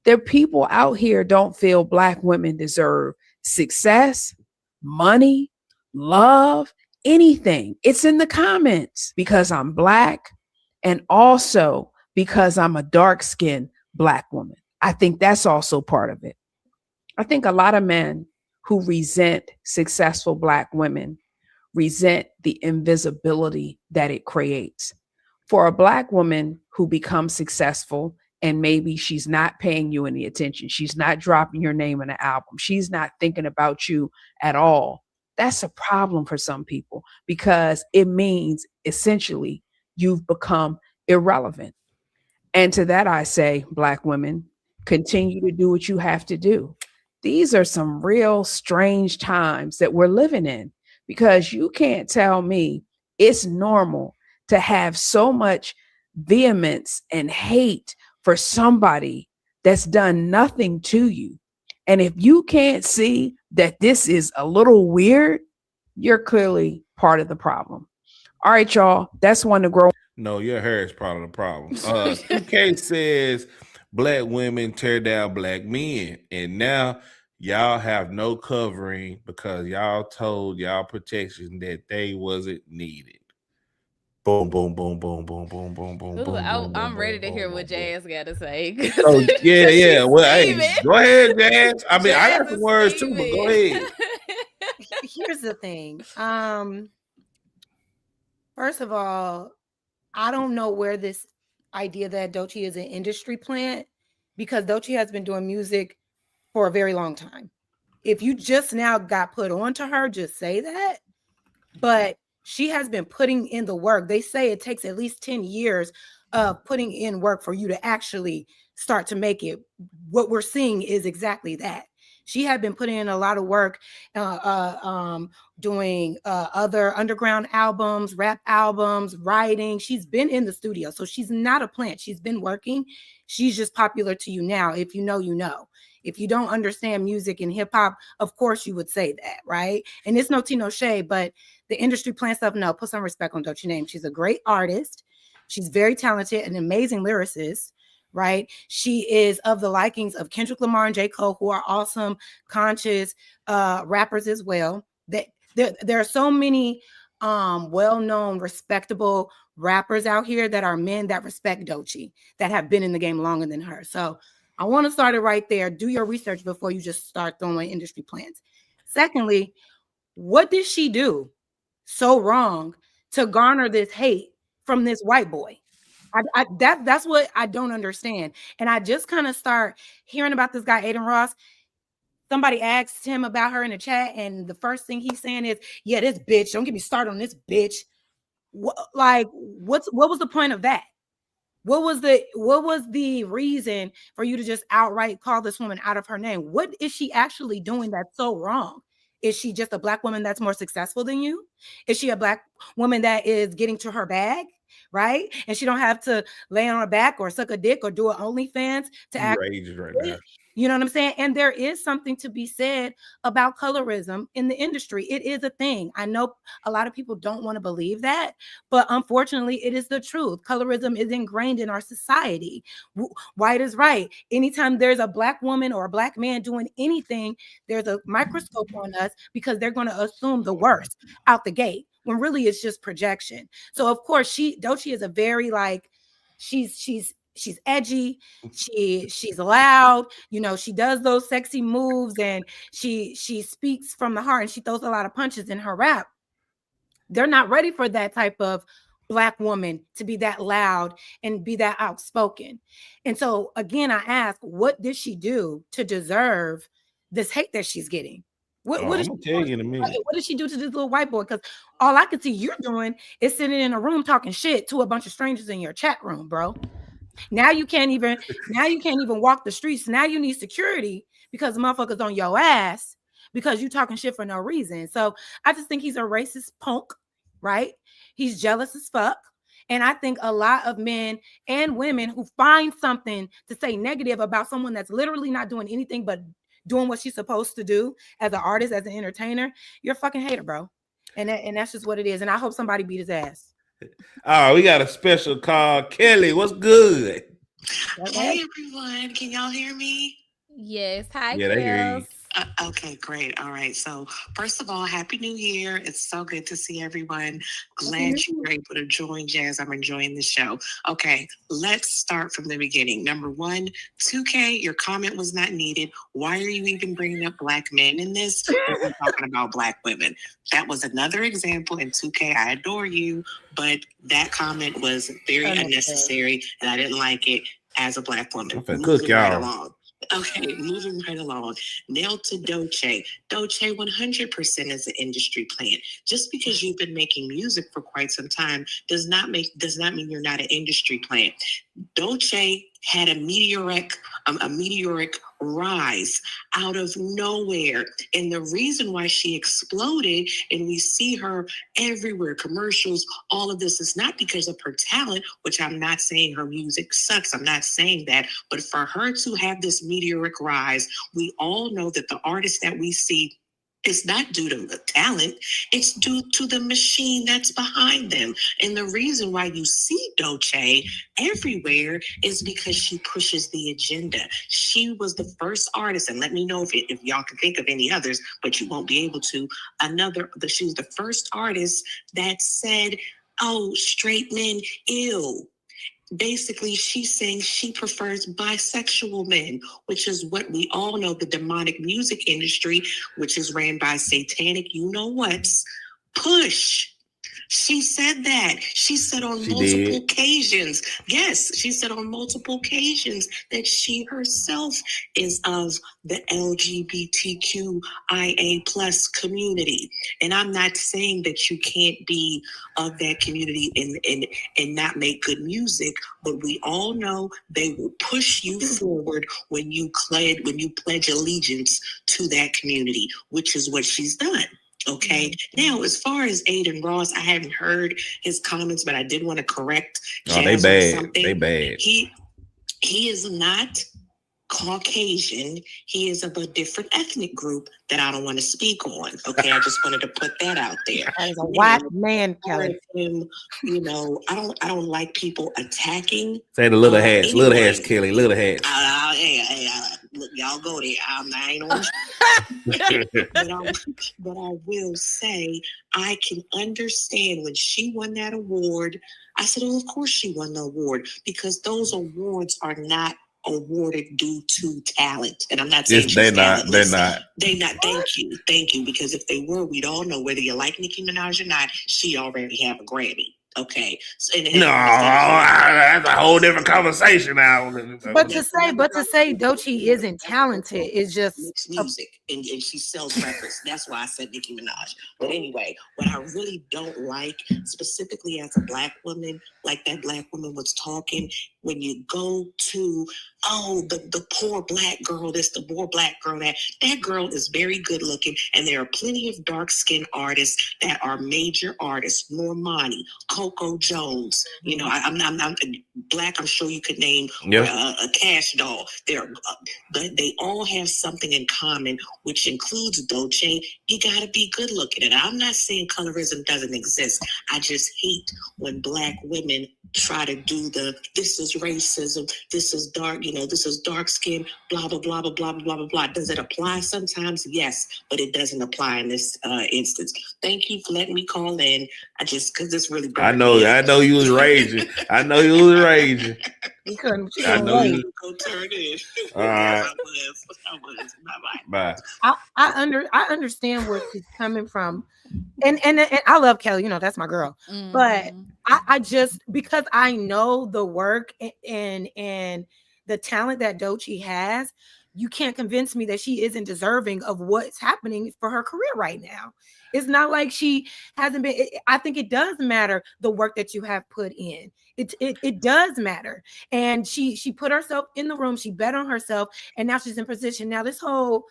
There are people out here don't feel Black women deserve success, money, love, anything. It's in the comments because I'm Black and also because I'm a dark-skinned Black woman. I think that's also part of it. I think a lot of men who resent successful Black women resent the invisibility that it creates. For a Black woman who becomes successful and maybe she's not paying you any attention, she's not dropping your name in an album, she's not thinking about you at all, that's a problem for some people because it means essentially you've become irrelevant. And to that I say, Black women, continue to do what you have to do. These are some real strange times that we're living in because you can't tell me it's normal to have so much vehemence and hate for somebody that's done nothing to you. And if you can't see that this is a little weird, you're clearly part of the problem. All right, y'all, that's one to grow. No, your hair is part of the problem. 2K says Black women tear down Black men. And now y'all have no covering because y'all told y'all protection that they wasn't needed. Boom, boom, boom, boom, boom, boom, boom, boom, boom. I'm ready to hear what Jazz got to say. Oh, yeah. Well, hey, go ahead, Jazz. I mean, I got some words too, but go ahead. Here's the thing. First of all, I don't know where this idea that Doechii is an industry plant, because Doechii has been doing music for a very long time. If you just now got put onto her, just say that. But she has been putting in the work. They say it takes at least 10 years of putting in work for you to actually start to make it. What we're seeing is exactly that. She had been putting in a lot of work, doing other underground albums, rap albums, writing. She's been in the studio. So she's not a plant. She's been working. She's just popular to you now. If you know, you know. If you don't understand music and hip hop, of course you would say that, right? And it's no tea, no shade, but the industry plant stuff, no, put some respect on Doechii name. She's a great artist. She's very talented, an amazing lyricist, right? She is of the likings of Kendrick Lamar and J. Cole, who are awesome, conscious rappers as well. There are so many well-known, respectable rappers out here that are men that respect Doechii, that have been in the game longer than her. So I want to start it right there. Do your research before you just start throwing industry plans. Secondly, what did she do so wrong to garner this hate from this white boy? That's what I don't understand. And I just kind of start hearing about this guy, Aiden Ross. Somebody asked him about her in the chat, and the first thing he's saying is, yeah, this bitch, don't get me started on this bitch. What was the point of that? What was the reason for you to just outright call this woman out of her name? What is she actually doing that's so wrong? Is she just a Black woman that's more successful than you? Is she a Black woman that is getting to her bag, right? And she don't have to lay on her back or suck a dick or do an OnlyFans to act. Right now. You know what I'm saying? And there is something to be said about colorism in the industry. It is a thing. I know a lot of people don't want to believe that, but unfortunately, it is the truth. Colorism is ingrained in our society. White is right. Anytime there's a Black woman or a Black man doing anything, there's a microscope on us because they're going to assume the worst out the gate, when really it's just projection. So of course, Doechii is a very like, she's edgy, she's loud, you know, she does those sexy moves, and she speaks from the heart, and she throws a lot of punches in her rap. They're not ready for that type of Black woman to be that loud and be that outspoken. And so again, I ask, what did she do to deserve this hate that she's getting? What I'm gonna tell you in a minute. What did she do to this little white boy? Because all I can see you're doing is sitting in a room talking shit to a bunch of strangers in your chat room, bro. Now you can't even walk the streets. Now you need security because motherfuckers on your ass because you talking shit for no reason. So I just think he's a racist punk, right? He's jealous as fuck. And I think a lot of men and women who find something to say negative about someone that's literally not doing anything but doing what she's supposed to do as an artist, as an entertainer, you're a fucking hater, bro. And that's just what it is. And I hope somebody beat his ass. Oh, we got a special call. Kelly, what's good? Hey, everyone. Can y'all hear me? Yes. Hi, Yeah, they hear you. Okay, great. All right. So first of all, Happy New Year. It's so good to see everyone. Glad you were able to join, Jazz. I'm enjoying the show. Okay, let's start from the beginning. Number one, 2K, your comment was not needed. Why are you even bringing up Black men in this? We're talking about Black women. That was another example. And 2K, I adore you, but that comment was very unnecessary, and I didn't like it as a Black woman. Cook y'all. Along. Okay, moving right along. Now to Doechii. Doechii 100% is an industry plant. Just because you've been making music for quite some time does not mean you're not an industry plant. Doechii had a meteoric rise out of nowhere. And the reason why she exploded, and we see her everywhere, commercials, all of this, is not because of her talent, which I'm not saying her music sucks. I'm not saying that. But for her to have this meteoric rise, we all know that the artists that we see, it's not due to the talent, it's due to the machine that's behind them. And the reason why you see Doechii everywhere is because she pushes the agenda. She was the first artist, and let me know if y'all can think of any others, but you won't be able to. She was the first artist that said, oh, straight men, ew. Basically, she's saying she prefers bisexual men, which is what we all know, the demonic music industry, which is ran by satanic you-know-whats, push. She said that. She said on multiple occasions. Yes, she said on multiple occasions that she herself is of the LGBTQIA plus community. And I'm not saying that you can't be of that community and not make good music, but we all know they will push you forward when you pledge allegiance to that community, which is what she's done. Okay. Now, as far as Aiden Ross, I haven't heard his comments, but I did want to correct. Oh, they bad. They bad. He is not Caucasian. He is of a different ethnic group that I don't want to speak on. Okay, I just wanted to put that out there. As a white man, Kelly. Him, I don't like people attacking. Say the little hats, Kelly, little hats. Look, y'all go there. I ain't on. But I will say, I can understand when she won that award. I said, oh, of course she won the award, because those awards are not awarded due to talent. And I'm not saying they're not. Thank you. Because if they were, we'd all know, whether you like Nicki Minaj or not, she already have a Grammy. Okay. That's a whole different conversation now. But to say Doechii isn't talented is just music, and she sells records. That's why I said Nicki Minaj. But anyway, what I really don't like, specifically as a Black woman, like that Black woman was talking, when you go to oh, the poor black girl, the poor black girl, that girl is very good looking. And there are plenty of dark-skinned artists that are major artists. Normani, Coco Jones, you know, I'm black, I'm sure you could name a Cash Doll. But they all have something in common, which includes Dolce. You gotta be good looking. And I'm not saying colorism doesn't exist. I just hate when black women try to do this is racism, this is dark, this is dark skin, blah, blah, blah, blah, blah, blah, blah, blah. Does it apply sometimes? Yes, but it doesn't apply in this instance. Thank you for letting me call in. Because this really I know you was raging. I know you was raging. You couldn't. I know you. Go turn in. All right. I was. Bye-bye. Bye. I understand where she's coming from, and I love Kelly. That's my girl. Mm-hmm. But I just, because I know the work and the talent that Doechii has, you can't convince me that she isn't deserving of what's happening for her career right now. It's not like she hasn't been. I think it does matter the work that you have put in. It does matter. And she put herself in the room. She bet on herself, and now she's in position. Now this whole,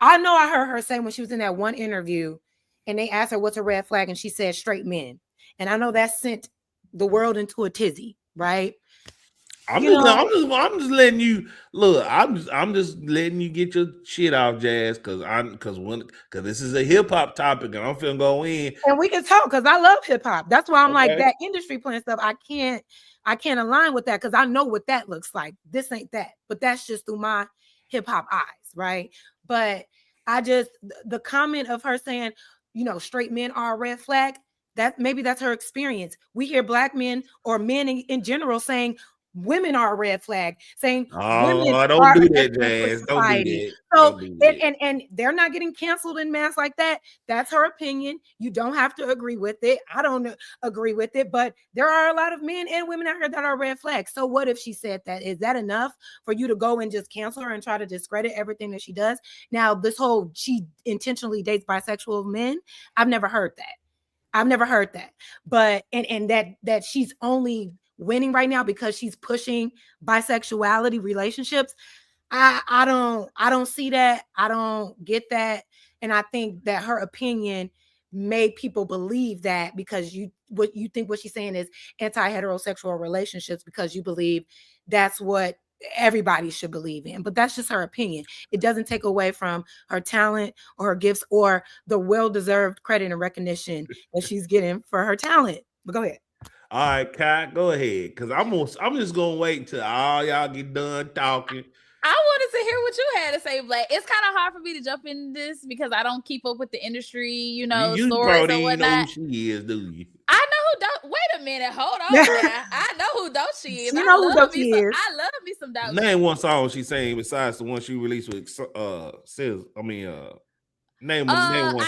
I know I heard her say when she was in that one interview, and they asked her what's a red flag, and she said straight men. And I know that sent the world into a tizzy, right? I'm just letting you look. I'm just letting you get your shit off, Jazz, because this is a hip hop topic, and I'm finna go in. And we can talk because I love hip hop. That's why I'm like, that industry playing stuff. I can't align with that because I know what that looks like. This ain't that, but that's just through my hip hop eyes, right? But I just, the comment of her saying, straight men are a red flag. That maybe that's her experience. We hear black men or men in general saying women are a red flag, saying women don't do that, Jazz. Don't do that. So and they're not getting canceled in mass like that. That's her opinion. You don't have to agree with it. I don't agree with it, but there are a lot of men and women out here that are red flags. So what if she said that? Is that enough for you to go and just cancel her and try to discredit everything that she does? Now, this whole she intentionally dates bisexual men, I've never heard that. But and that she's only winning right now because she's pushing bisexuality relationships. I don't see that. I don't get that. And I think that her opinion made people believe that because what she's saying is anti-heterosexual relationships because you believe that's what everybody should believe in. But that's just her opinion. It doesn't take away from her talent or her gifts or the well-deserved credit and recognition that she's getting for her talent. But go ahead. All right, Kai, go ahead. Because I'm just gonna wait until all y'all get done talking. I wanted to hear what you had to say, Black. It's kind of hard for me to jump in this because I don't keep up with the industry, you stories and whatnot. Know who she is, do you? I know who. Wait a minute, hold on. I know who Doechii is. You know who Doechii is. I love me some Doechii. Name one song she sang besides the one she released with Name one song.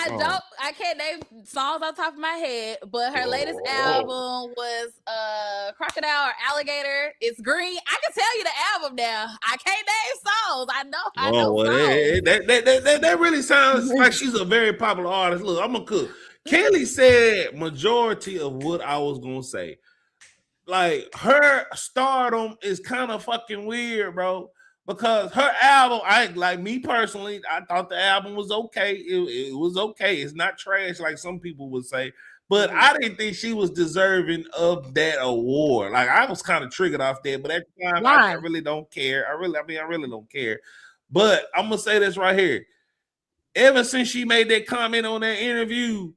I can't name songs on top of my head, but her latest album was Crocodile or Alligator. It's green. I can tell you the album now. I can't name songs. I know songs. That really sounds like she's a very popular artist. Look, I'm gonna cook. Kelly said majority of what I was gonna say. Like her stardom is kind of fucking weird, bro. Because her album, me personally, I thought the album was okay. It was okay. It's not trash like some people would say. But I didn't think she was deserving of that award. Like I was kind of triggered off that. But at the time, I really don't care. I really don't care. But I'm gonna say this right here. Ever since she made that comment on that interview,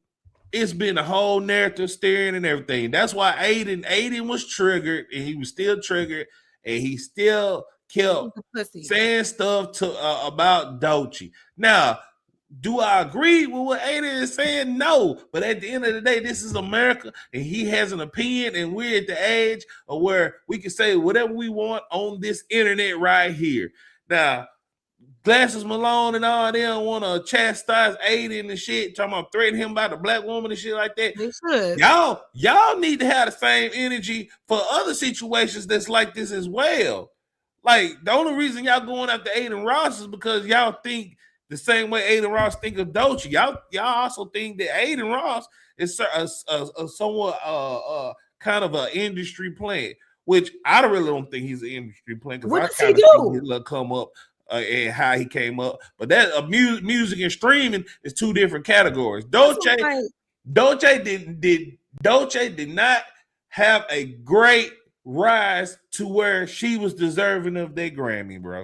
it's been a whole narrative steering and everything. That's why Aiden was triggered, and he was still triggered, and he still kept saying stuff about Doechii. Now, do I agree with what Aiden is saying? No. But at the end of the day, this is America, and he has an opinion, and we're at the age of where we can say whatever we want on this internet right here. Now, Glasses Malone and all them want to chastise Aiden and shit, talking about threatening him about a black woman and shit like that. They should. Y'all need to have the same energy for other situations that's like this as well. Like, the only reason y'all going after Aiden Ross is because y'all think the same way Aiden Ross think of Doechii. Y'all also think that Aiden Ross is a somewhat kind of an industry plant. which I really don't think he's an industry plant because What I does he kind of do? think he'll come up and how he came up. But that music and streaming is two different categories. Dolce did not have a great rise to where she was deserving of their Grammy, bro.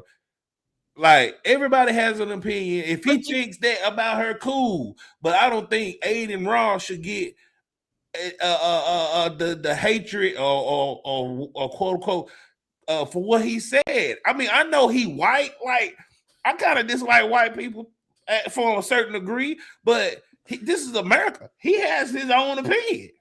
Like, everybody has an opinion. If he thinks that about her, cool. But I don't think Aiden Ross should get the hatred or quote unquote for what he said. I mean, I know he white. Like, I kind of dislike white people for a certain degree, but this is America. He has his own opinion.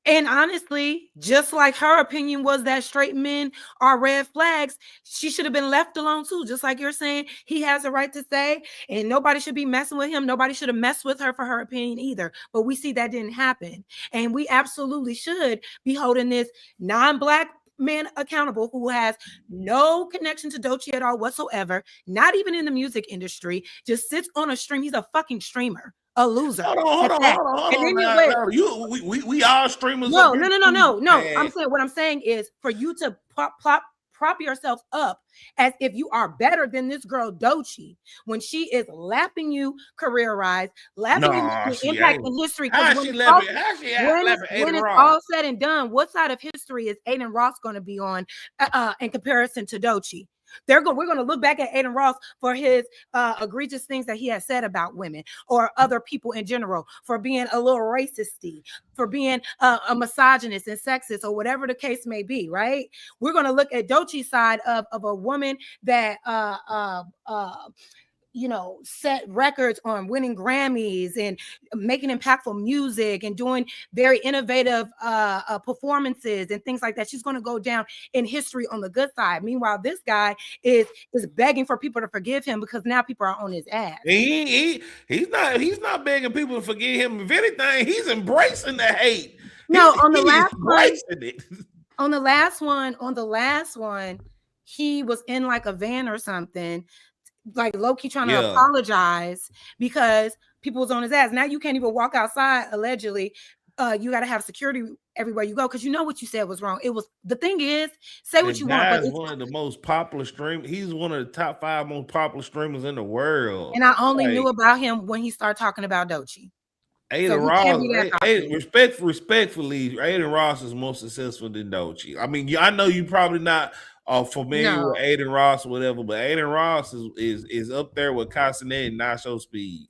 And honestly, just like her opinion was that straight men are red flags, she should have been left alone too. Just like you're saying, he has a right to say, and nobody should be messing with him. Nobody should have messed with her for her opinion either. But we see that didn't happen. And we absolutely should be holding this non-Black man accountable who has no connection to Doechii at all whatsoever, not even in the music industry, just sits on a stream. He's a fucking streamer. A loser. Hold on. We all streamers. No. I'm saying what I'm saying is for you to prop yourself up as if you are better than this girl Doechii when she is lapping you career-wise, lapping you impact in history. When it's all said and done, what side of history is Aiden Ross going to be on in comparison to Doechii? We're going to look back at Aiden Ross for his egregious things that he has said about women or other people in general, for being a little racisty, for being a misogynist and sexist, or whatever the case may be, right? We're going to look at Doechii's side of a woman that set records on winning Grammys and making impactful music and doing very innovative performances and things like that. She's going to go down in history on the good side. Meanwhile, this guy is begging for people to forgive him because now people are on his ass. He's not begging people to forgive him. If anything, he's embracing the hate. On the last one, he was in like a van or something, like low-key trying to apologize because people was on his ass. Now you can't even walk outside, allegedly. You got to have security everywhere you go because you know what you said was wrong. The thing is, say what you want. But he's one of the most popular streamers. He's one of the top 5 most popular streamers in the world. And I only knew about him when he started talking about Doechii. Aiden Ross, respectfully, Aiden Ross is more successful than Doechii. I mean, I know you probably not familiar with Aiden Ross or whatever, but Aiden Ross is up there with Castanet and Nacho Speed.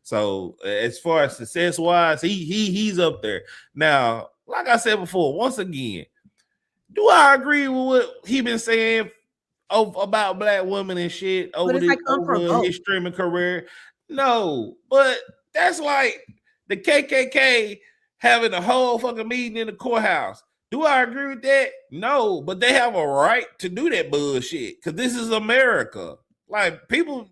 So as far as success wise, he's up there. Now, like I said before, once again, do I agree with what he been saying about Black women and shit over his streaming career? No, but that's like the KKK having a whole fucking meeting in the courthouse. Do I agree with that? No, but they have a right to do that bullshit because this is America. Like, people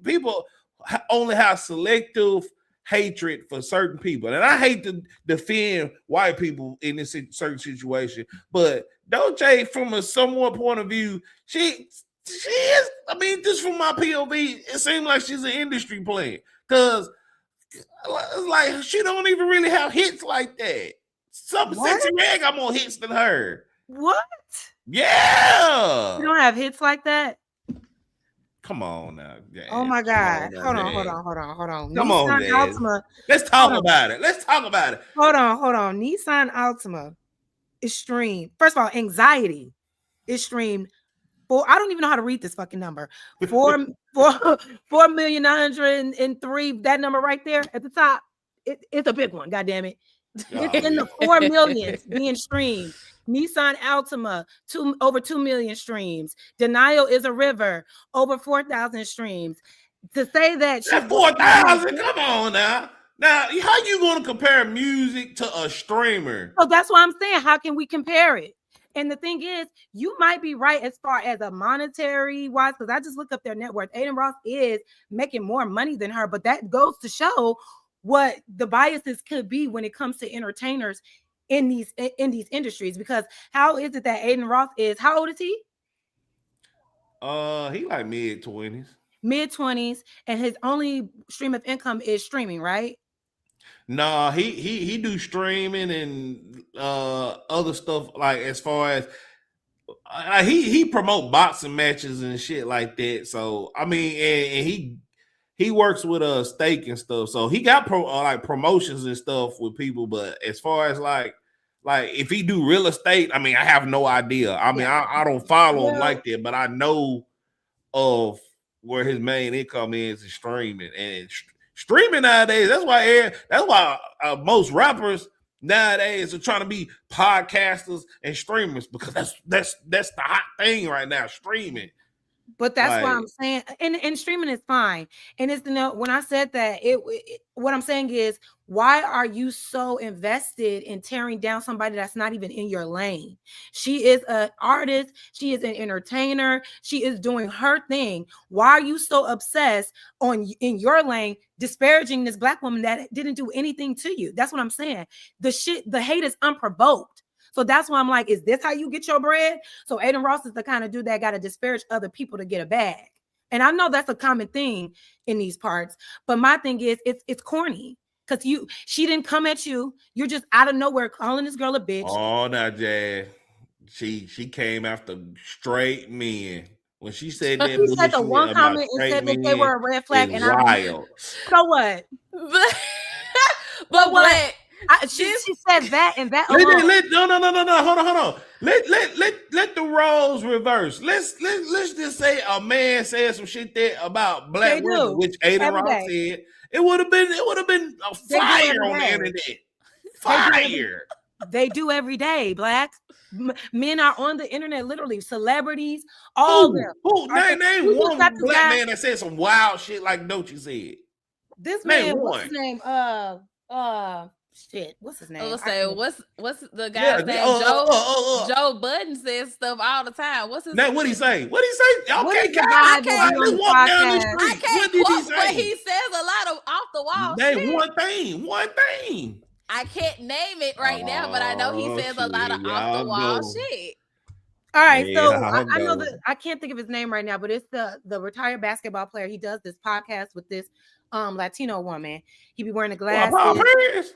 only have selective hatred for certain people, and I hate to defend white people in this certain situation, but Doechii, from a somewhat point of view, she is. I mean, just from my POV, it seems like she's an industry plant because it's like she don't even really have hits like that. Sexy Red got more hits than her. What? Yeah. You don't have hits like that? Come on now. Dad. Oh my God. Hold on. Come on, Altima. Let's talk about it. Hold on. Nissan Altima is streamed. First of all, Anxiety is streamed for, I don't even know how to read this fucking number. 4,903,000. That number right there at the top. It's a big one. God damn it. It's in the 4 millions being streamed. Nissan Altima, over 2 million streams. Denial is a River, over 4,000 streams. To say that 4,000, come on now. Now, how you going to compare music to a streamer? Oh, that's why I'm saying, how can we compare it? And the thing is, you might be right as far as a monetary wise, because I just looked up their net worth. Aiden Ross is making more money than her, but that goes to show what the biases could be when it comes to entertainers in these industries. Because how is it that Aiden Ross is, how old is he? He like mid-20s, and his only stream of income is streaming, right? No, he do streaming and other stuff, like as far as he promote boxing matches and shit like that. So I mean, and he works with a steak and stuff. So he got like promotions and stuff with people. But as far as like if he do real estate, I mean, I have no idea. I mean, I don't follow him like that, but I know of where his main income is streaming, and streaming nowadays. That's why most rappers nowadays are trying to be podcasters and streamers, because that's the hot thing right now, streaming. But that's why I'm saying, and streaming is fine. And it's when I said that, what I'm saying is, why are you so invested in tearing down somebody that's not even in your lane? She is an artist. She is an entertainer. She is doing her thing. Why are you so obsessed in your lane, disparaging this Black woman that didn't do anything to you? That's what I'm saying. The hate is unprovoked. So that's why I'm like, is this how you get your bread? So Aiden Ross is the kind of dude that got to disparage other people to get a bag. And I know that's a common thing in these parts, but my thing is, it's corny, because she didn't come at you. You're just out of nowhere calling this girl a bitch. Oh, now, Jazz, she came after straight men. When she said that, she said the one comment and said that they were a red flag, and wild. So what? But what? She said that, and that no. Hold on. Let the roles reverse. Let's just say a man said some shit there about Black women, which Aiden Ross said. It would have been a fire on the internet. Fire. They do every day, Black. Men are on the internet, literally celebrities. All them. Name one Black man that said some wild shit like Doechii said. This man, what's his name? Shit, what's his name? I was saying, what's the guy's name? Joe Budden says stuff all the time. What's his name? What he say? Okay, I can't walk down the street. What did he say? But he says a lot of off the wall shit. Name one thing. I can't name it right now, but I know he says a lot of off the wall shit. All right, so I know that I can't think of his name right now, but it's the retired basketball player. He does this podcast with this Latino woman. He be wearing the glasses.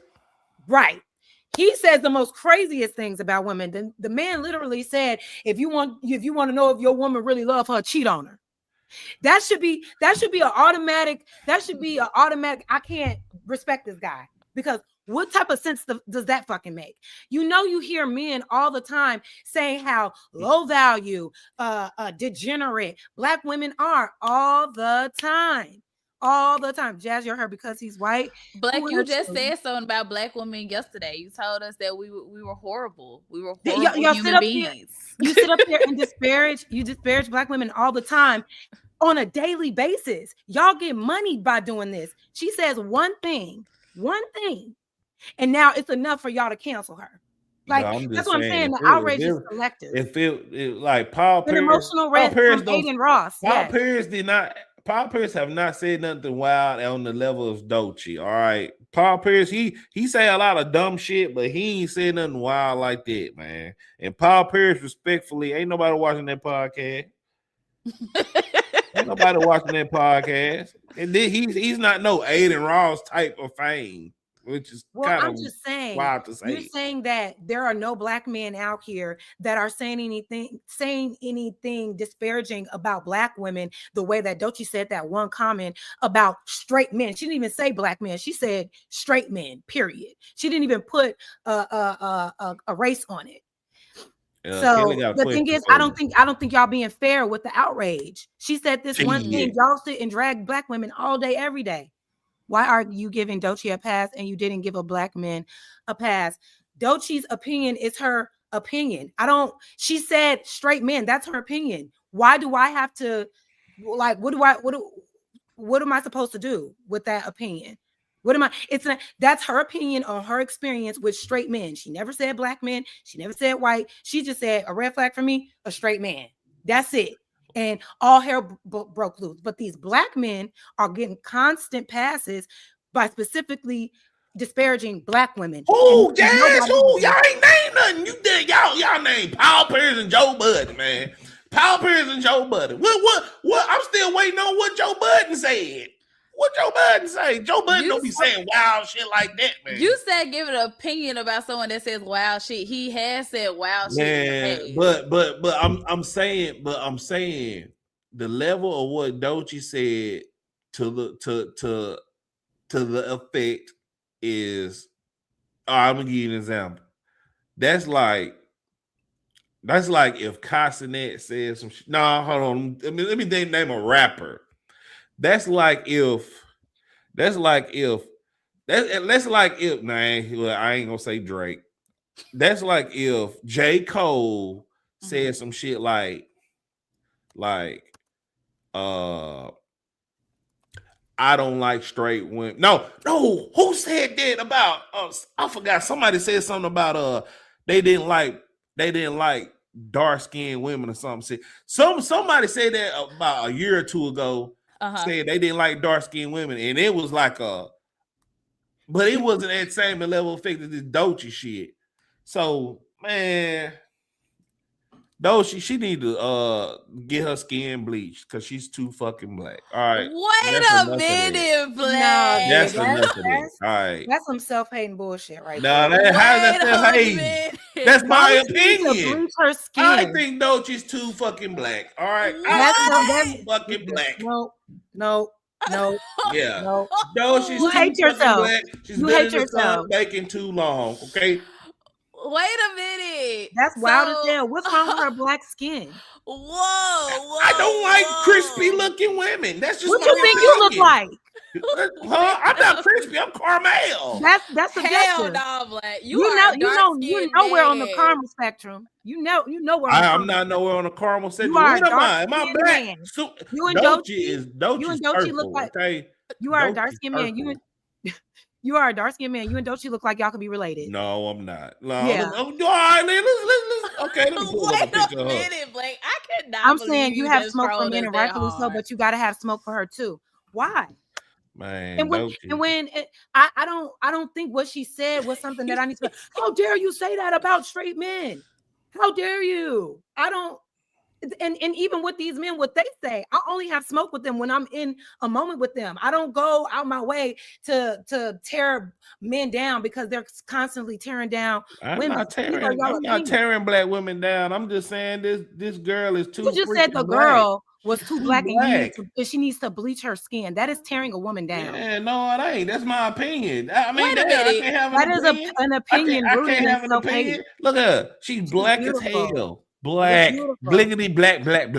Right. He says the most craziest things about women. The man literally said, if you want to know if your woman really love her, cheat on her. That should be an automatic. I can't respect this guy, because what type of sense does that fucking make? You hear men all the time saying how low value, degenerate Black women are all the time. All the time. Jazz, you're her because he's white. Black, you just said something about Black women yesterday. You told us that we were horrible. We were horrible human beings. You sit up there and disparage Black women all the time on a daily basis. Y'all get money by doing this. She says one thing, and now it's enough for y'all to cancel her. Like, that's what I'm saying. The outrage is selective. It like Paul Pierce, emotional rest from Aiden Ross. Paul Pierce have not said nothing wild on the level of Doechii. All right, Paul Pierce, he say a lot of dumb shit, but he ain't said nothing wild like that, man. And Paul Pierce, respectfully, ain't nobody watching that podcast. Ain't nobody watching that podcast. And then he's not no Aiden Ross type of fame, which is kind of wild to say. You're saying that there are no Black men out here that are saying anything disparaging about Black women, the way that Doechii said that one comment about straight men. She didn't even say Black men. She said straight men, period. She didn't even put a race on it. So the thing is, I don't think y'all being fair with the outrage. She said this one thing. Y'all sit and drag Black women all day, every day. Why are you giving Doechii a pass and you didn't give a Black man a pass? Doechii's opinion is her opinion. She said straight men. That's her opinion. Why do I have to, like, what am I supposed to do with that opinion? That's her opinion on her experience with straight men. She never said Black men. She never said white. She just said a red flag for me, a straight man. That's it. And all hell broke loose. But these Black men are getting constant passes by specifically disparaging Black women. Oh, Jazz, y'all ain't named nothing. You did y'all named Paul Pierce and Joe Budden, man. Paul Pierce and Joe Budden. What? I'm still waiting on what Joe Budden said. What Joe Budden say? Joe Budden don't be saying wild shit like that, man. You said give an opinion about someone that says wild shit. He has said wild shit in the past. But I'm saying the level of what Doechii said to the effect is. I'm gonna give you an example. That's like if Castanet said some shit. No, hold on. Let me name a rapper. That's like if I ain't gonna say Drake. That's like if J. Cole said some shit like I don't like straight women. No, who said that about I forgot. Somebody said something about they didn't like dark-skinned women or something. Somebody said that about a year or two ago. Said they didn't like dark-skinned women, and it was like but it wasn't that same level of effect as this Doechii shit. So, man, Doechii, she need to get her skin bleached because she's too fucking black. All right. Wait a minute, Black. That's enough of it. All right. That's some self-hating bullshit right there. Wait how's that self-hating? That's my opinion. Her skin. I think Doechii's too fucking black. All right. That's fucking black. No. Yeah. No. Doechie's You hate yourself. Black. She's you been hate in the sun yourself. baking too long. Okay. Wait a minute. That's wild as hell. What's wrong with her black skin? Whoa. I don't like crispy looking women. That's just what you think you look like. I'm not crispy. I'm caramel. That's subjective. Hell no, Black. You know we're on the caramel spectrum. You know where I'm not nowhere on the caramel spectrum. What am I? Am I black? So, you and Doechii Doechii look like. Okay? You are a dark skinned man. You are a dark skinned man. You and Doechii look like y'all could be related. No, I'm not. No, yeah. All right, let's okay. Let me pull up a picture of her. Blake. I cannot. I'm saying you have smoke for men, and rightfully so, but you got to have smoke for her too. Why? Man, and when I don't think what she said was something that I need to. How dare you say that about straight men? How dare you? I don't. And even with these men, what they say, I only have smoke with them when I'm in a moment with them. I don't go out my way to tear men down because they're constantly tearing down women. I'm not tearing black women down. I'm just saying this girl is too. You just said the girl was too black and she needs to bleach her skin. That is tearing a woman down. Yeah, no, it ain't. That's my opinion. I mean, I can't have an opinion. I can't have an opinion. Look at her. She's black as hell. Black, bliggity, black. Wait a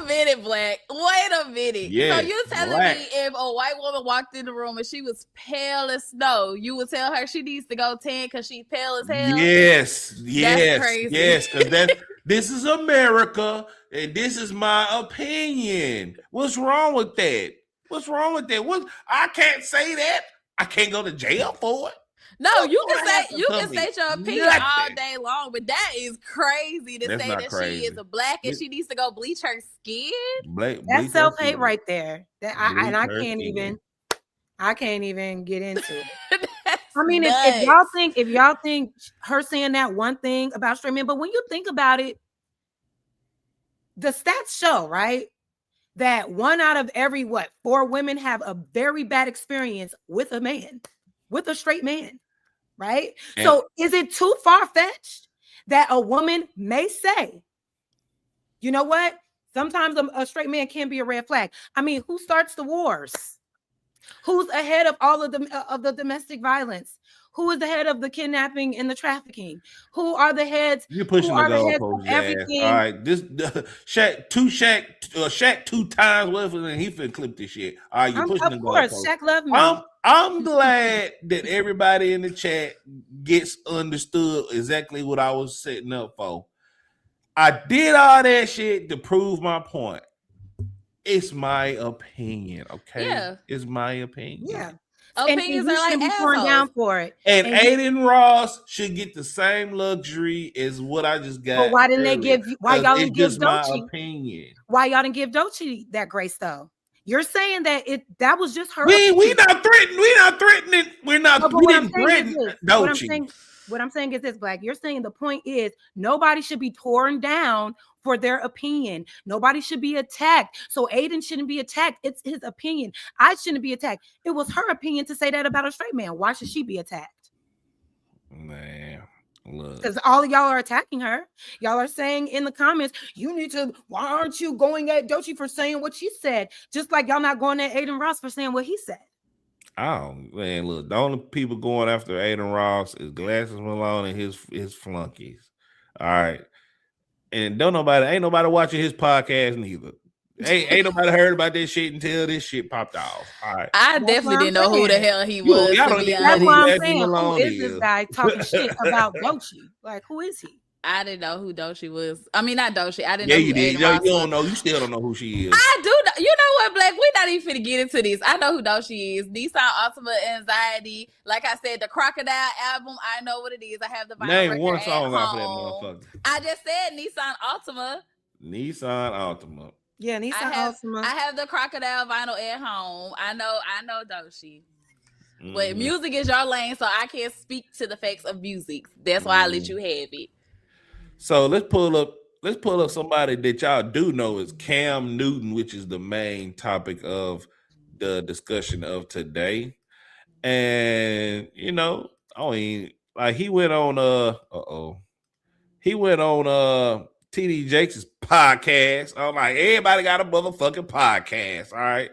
minute, Black. Wait a minute. Yeah, so you're telling me if a white woman walked in the room and she was pale as snow, you would tell her she needs to go tan because she's pale as hell? Yes. That's crazy. Yes, because this is America and this is my opinion. What's wrong with that? I can't say that. I can't go to jail for it. No, you can say your opinion all day long, but that is crazy to say that she is a black and she needs to go bleach her skin. That's self-hate right there. I can't even get into it. I mean, if y'all think her saying that one thing about straight men, but when you think about it, the stats show, right, that 1 out of every 4 women have a very bad experience with a man, with a straight man. Right? And so is it too far-fetched that a woman may say, you know what? Sometimes a straight man can be a red flag. I mean, who starts the wars? Who's ahead of all of the domestic violence? Who is the head of the kidnapping and the trafficking? Who are the heads? You're pushing the goalpost, everything. All right, this Shaq 2 times, whatever, and he finna clip this shit. All right, you're pushing the goalpost. Of course, Shaq loved me. I'm glad that everybody in the chat gets understood exactly what I was setting up for. I did all that shit to prove my point. It's my opinion, okay? Yeah. It's my opinion. Yeah. Opinions are like assholes. Down for it. And Aiden Ross should get the same luxury as what I just got. But why didn't they give you? Why y'all didn't give Doechii? My opinion. Why y'all didn't give Doechii that grace though? You're saying that that was just her. We not threatening. We didn't threaten Doechii. What I'm saying is this, Black. You're saying the point is nobody should be torn down for their opinion. Nobody should be attacked. So Aiden shouldn't be attacked. It's his opinion. I shouldn't be attacked. It was her opinion to say that about a straight man. Why should she be attacked? Man, look. Because all of y'all are attacking her. Y'all are saying in the comments, why aren't you going at Doechii for saying what she said? Just like y'all not going at Aiden Ross for saying what he said. Oh man, look, the only people going after Aiden Ross is Glasses Malone and his flunkies. All right. And ain't nobody watching his podcast neither. Ain't nobody heard about this shit until this shit popped off. All right. I definitely didn't know who the hell he was. Y'all don't even know That's who why I'm Glasses saying, who Malone is this guy talking shit about Doechii? Like, who is he? I didn't know who Doechii was. I mean, not Doechii. I didn't Yeah, know you who did. Aiden You Ross don't was. know. You still don't know who she is. I do know. You know what, Black? We're not even finna get into this. I know who Doechii is. Nissan Ultimate Anxiety. Like I said, the Crocodile album, I know what it is. I have the vinyl Name record one at song off of that home. motherfucker. I just said Nissan Ultima. Nissan Altima. Yeah, Nissan Ultima. I have the Crocodile vinyl at home. I know Doechii. But music is your lane, so I can't speak to the facts of music. That's why I let you have it. So let's pull up somebody that y'all do know is Cam Newton, which is the main topic of the discussion of today. And he went on TD Jakes' podcast. I'm like, everybody got a motherfucking podcast, all right?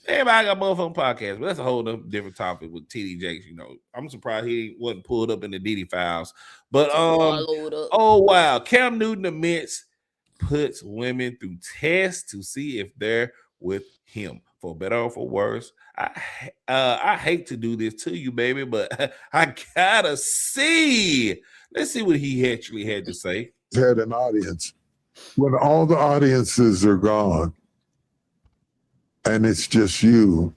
Everybody got a motherfucking podcast, but that's a whole different topic with TD Jakes. I'm surprised he wasn't pulled up in the Diddy files. But oh wow, Cam Newton admits puts women through tests to see if they're with him, for better or for worse. I hate to do this to you, baby, but I gotta see. Let's see what he actually had to say. Had an audience. When all the audiences are gone and it's just you,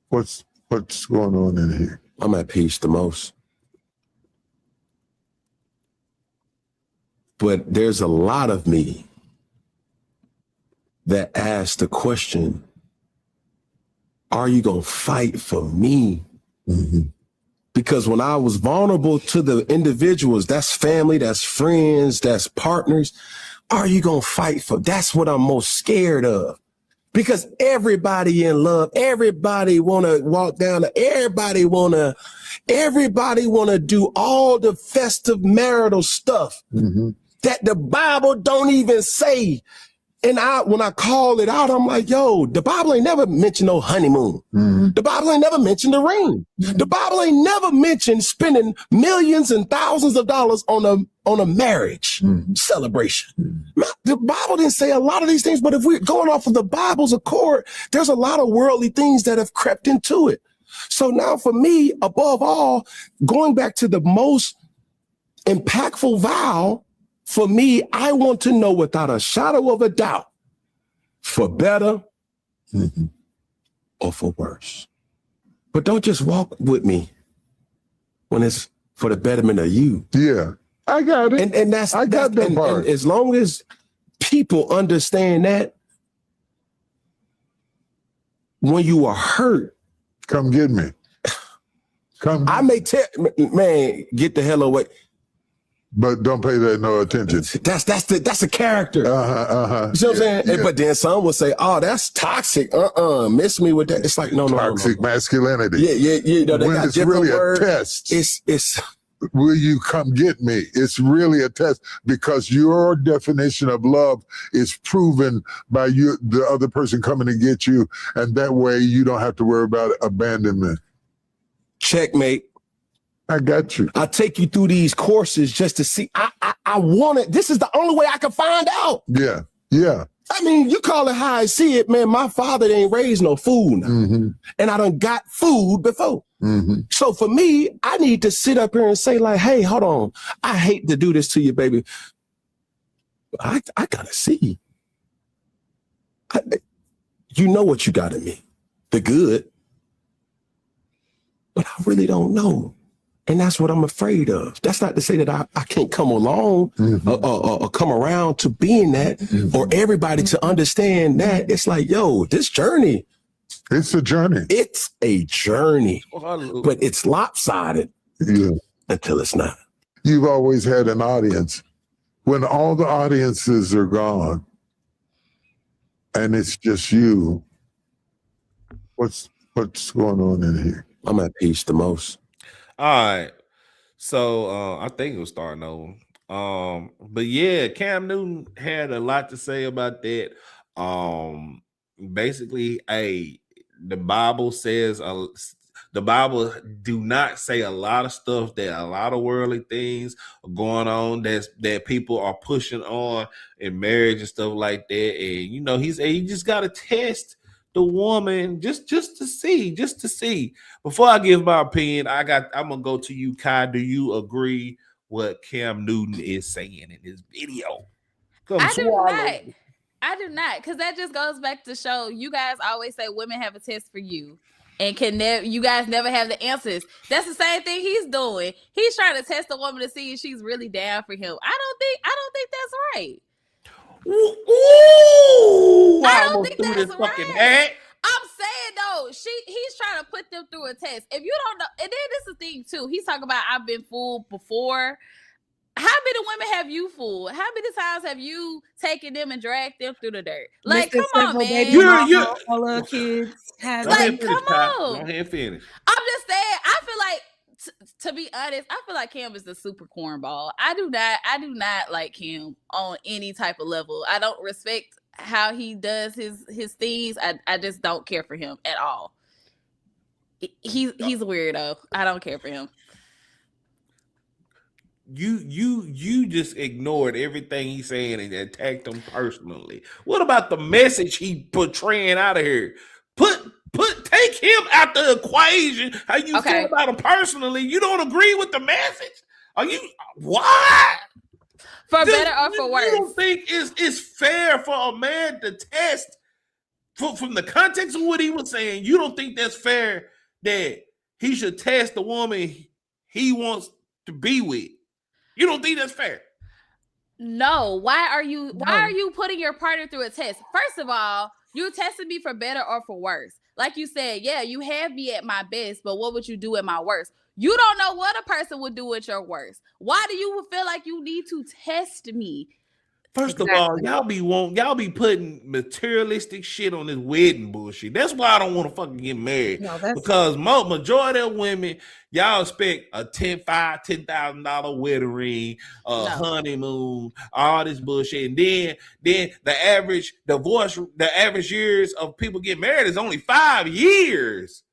what's going on in here? I'm at peace the most. But there's a lot of me that asks the question, are you going to fight for me? Mm-hmm. Because when I was vulnerable to the individuals, that's family, that's friends, that's partners, are you going to fight for? That's what I'm most scared of. Because everybody in love, everybody want to walk down, everybody want to do all the festive marital stuff that the Bible don't even say. And when I call it out, I'm like, yo, the Bible ain't never mentioned no honeymoon. The Bible ain't never mentioned the ring. The Bible ain't never mentioned spending millions and thousands of dollars on a marriage celebration. The Bible didn't say a lot of these things, but if we're going off of the Bible's accord, there's a lot of worldly things that have crept into it. So now for me, above all, going back to the most impactful vow, for me, I want to know without a shadow of a doubt, for better or for worse. But don't just walk with me when it's for the betterment of you. Yeah, I got it. And I got that part. And as long as people understand that, when you are hurt, come get me. I may tell, man, get the hell away. But don't pay that no attention. That's a character. You know what I'm saying? Yeah. But then some will say, "Oh, that's toxic." Miss me with that. It's like no. Toxic masculinity. Yeah. They when got it's really words. A test. It's. Will you come get me? It's really a test because your definition of love is proven by the other person coming to get you, and that way you don't have to worry about abandonment. Checkmate. I got you. I take you through these courses just to see. I want it. This is the only way I can find out. Yeah. I mean, you call it how I see it, man. My father ain't raised no fool now. And I done got food before. So for me, I need to sit up here and say like, hey, hold on. I hate to do this to you, baby. I gotta see. You know what you got in me, the good. But I really don't know. And that's what I'm afraid of. That's not to say that I can't come along or come around to being that or everybody to understand that. It's like, yo, this journey. It's a journey. It's a journey, but it's lopsided until it's not. You've always had an audience. when all the audiences are gone and it's just you, what's going on in here? I'm at peace the most. All right. So I think it was starting over. But yeah, Cam Newton had a lot to say about that. Basically, the Bible says the Bible do not say a lot of stuff, that a lot of worldly things are going on that people are pushing on in marriage and stuff like that. And you know, you just gotta test the woman just to see. Before I give my opinion, I'm gonna go to you, Kai. Do you agree what Cam Newton is saying in his video? I do not, because that just goes back to show you guys always say women have a test for you and you guys never have the answers. That's the same thing he's doing. He's trying to test a woman to see if she's really down for him. I don't think that's right. Ooh, I don't think that's right. Fucking hat. I'm saying though, he's trying to put them through a test. If you don't know, and then this is the thing too. He's talking about I've been fooled before. How many women have you fooled? How many times have you taken them and dragged them through the dirt? Like, come on, man. You're all the kids have like, come on. Go ahead and finish. I'm just saying, I feel like to be honest, I feel like Cam is the super cornball. I do not like him on any type of level. I don't respect how he does his things. I just don't care for him at all. He's a weirdo. I don't care for him. You just ignored everything he's saying and attacked him personally. What about the message he portraying out of here? Take him out the equation. How you feel about him personally? You don't agree with the message? Are you what? For better or for worse? You don't think it's fair for a man to test from the context of what he was saying? You don't think that's fair that he should test the woman he wants to be with? You don't think that's fair? No. Why are you putting your partner through a test? First of all, you're testing me for better or for worse. Like you said, yeah, you have me at my best, but what would you do at my worst? You don't know what a person would do at your worst. Why do you feel like you need to test me? First of all, y'all be putting materialistic shit on this wedding bullshit. That's why I don't want to fucking get married. Because majority of women, y'all expect a $10,000 wedding ring, honeymoon, all this bullshit. And then the average years of people get married is only 5 years.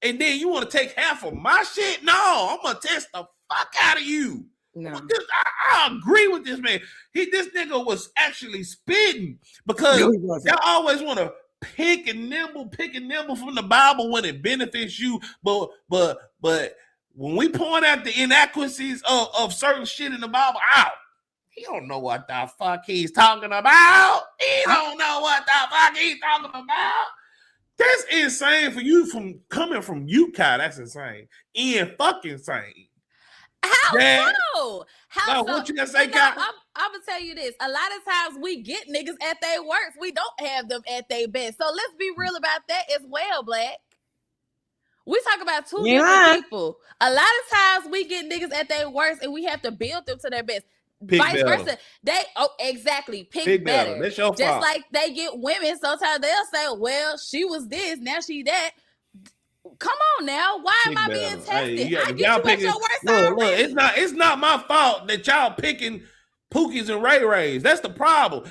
And then you want to take half of my shit? No, I'm gonna test the fuck out of you. No. I agree with this man. This nigga was actually spitting because y'all always want to pick and nibble from the Bible when it benefits you. But when we point out the inadequacies of certain shit in the Bible, he don't know what the fuck he's talking about. He don't know what the fuck he's talking about. That's insane for you coming from you, Kai. That's insane. Fucking insane. How so? How so? What you gonna say, Kai? I'm gonna tell you this. A lot of times we get niggas at their worst. We don't have them at their best. So let's be real about that as well, Black. We talk about two different people. A lot of times we get niggas at their worst and we have to build them to their best. Vice versa. Exactly. Pick better. That's your Just fault. like they get women, sometimes they'll say, well, she was this, now she that. Come on now. Why am I being tested? I get you at your worst. Look, it's not my fault that y'all picking Pookies and Ray Rays. That's the problem.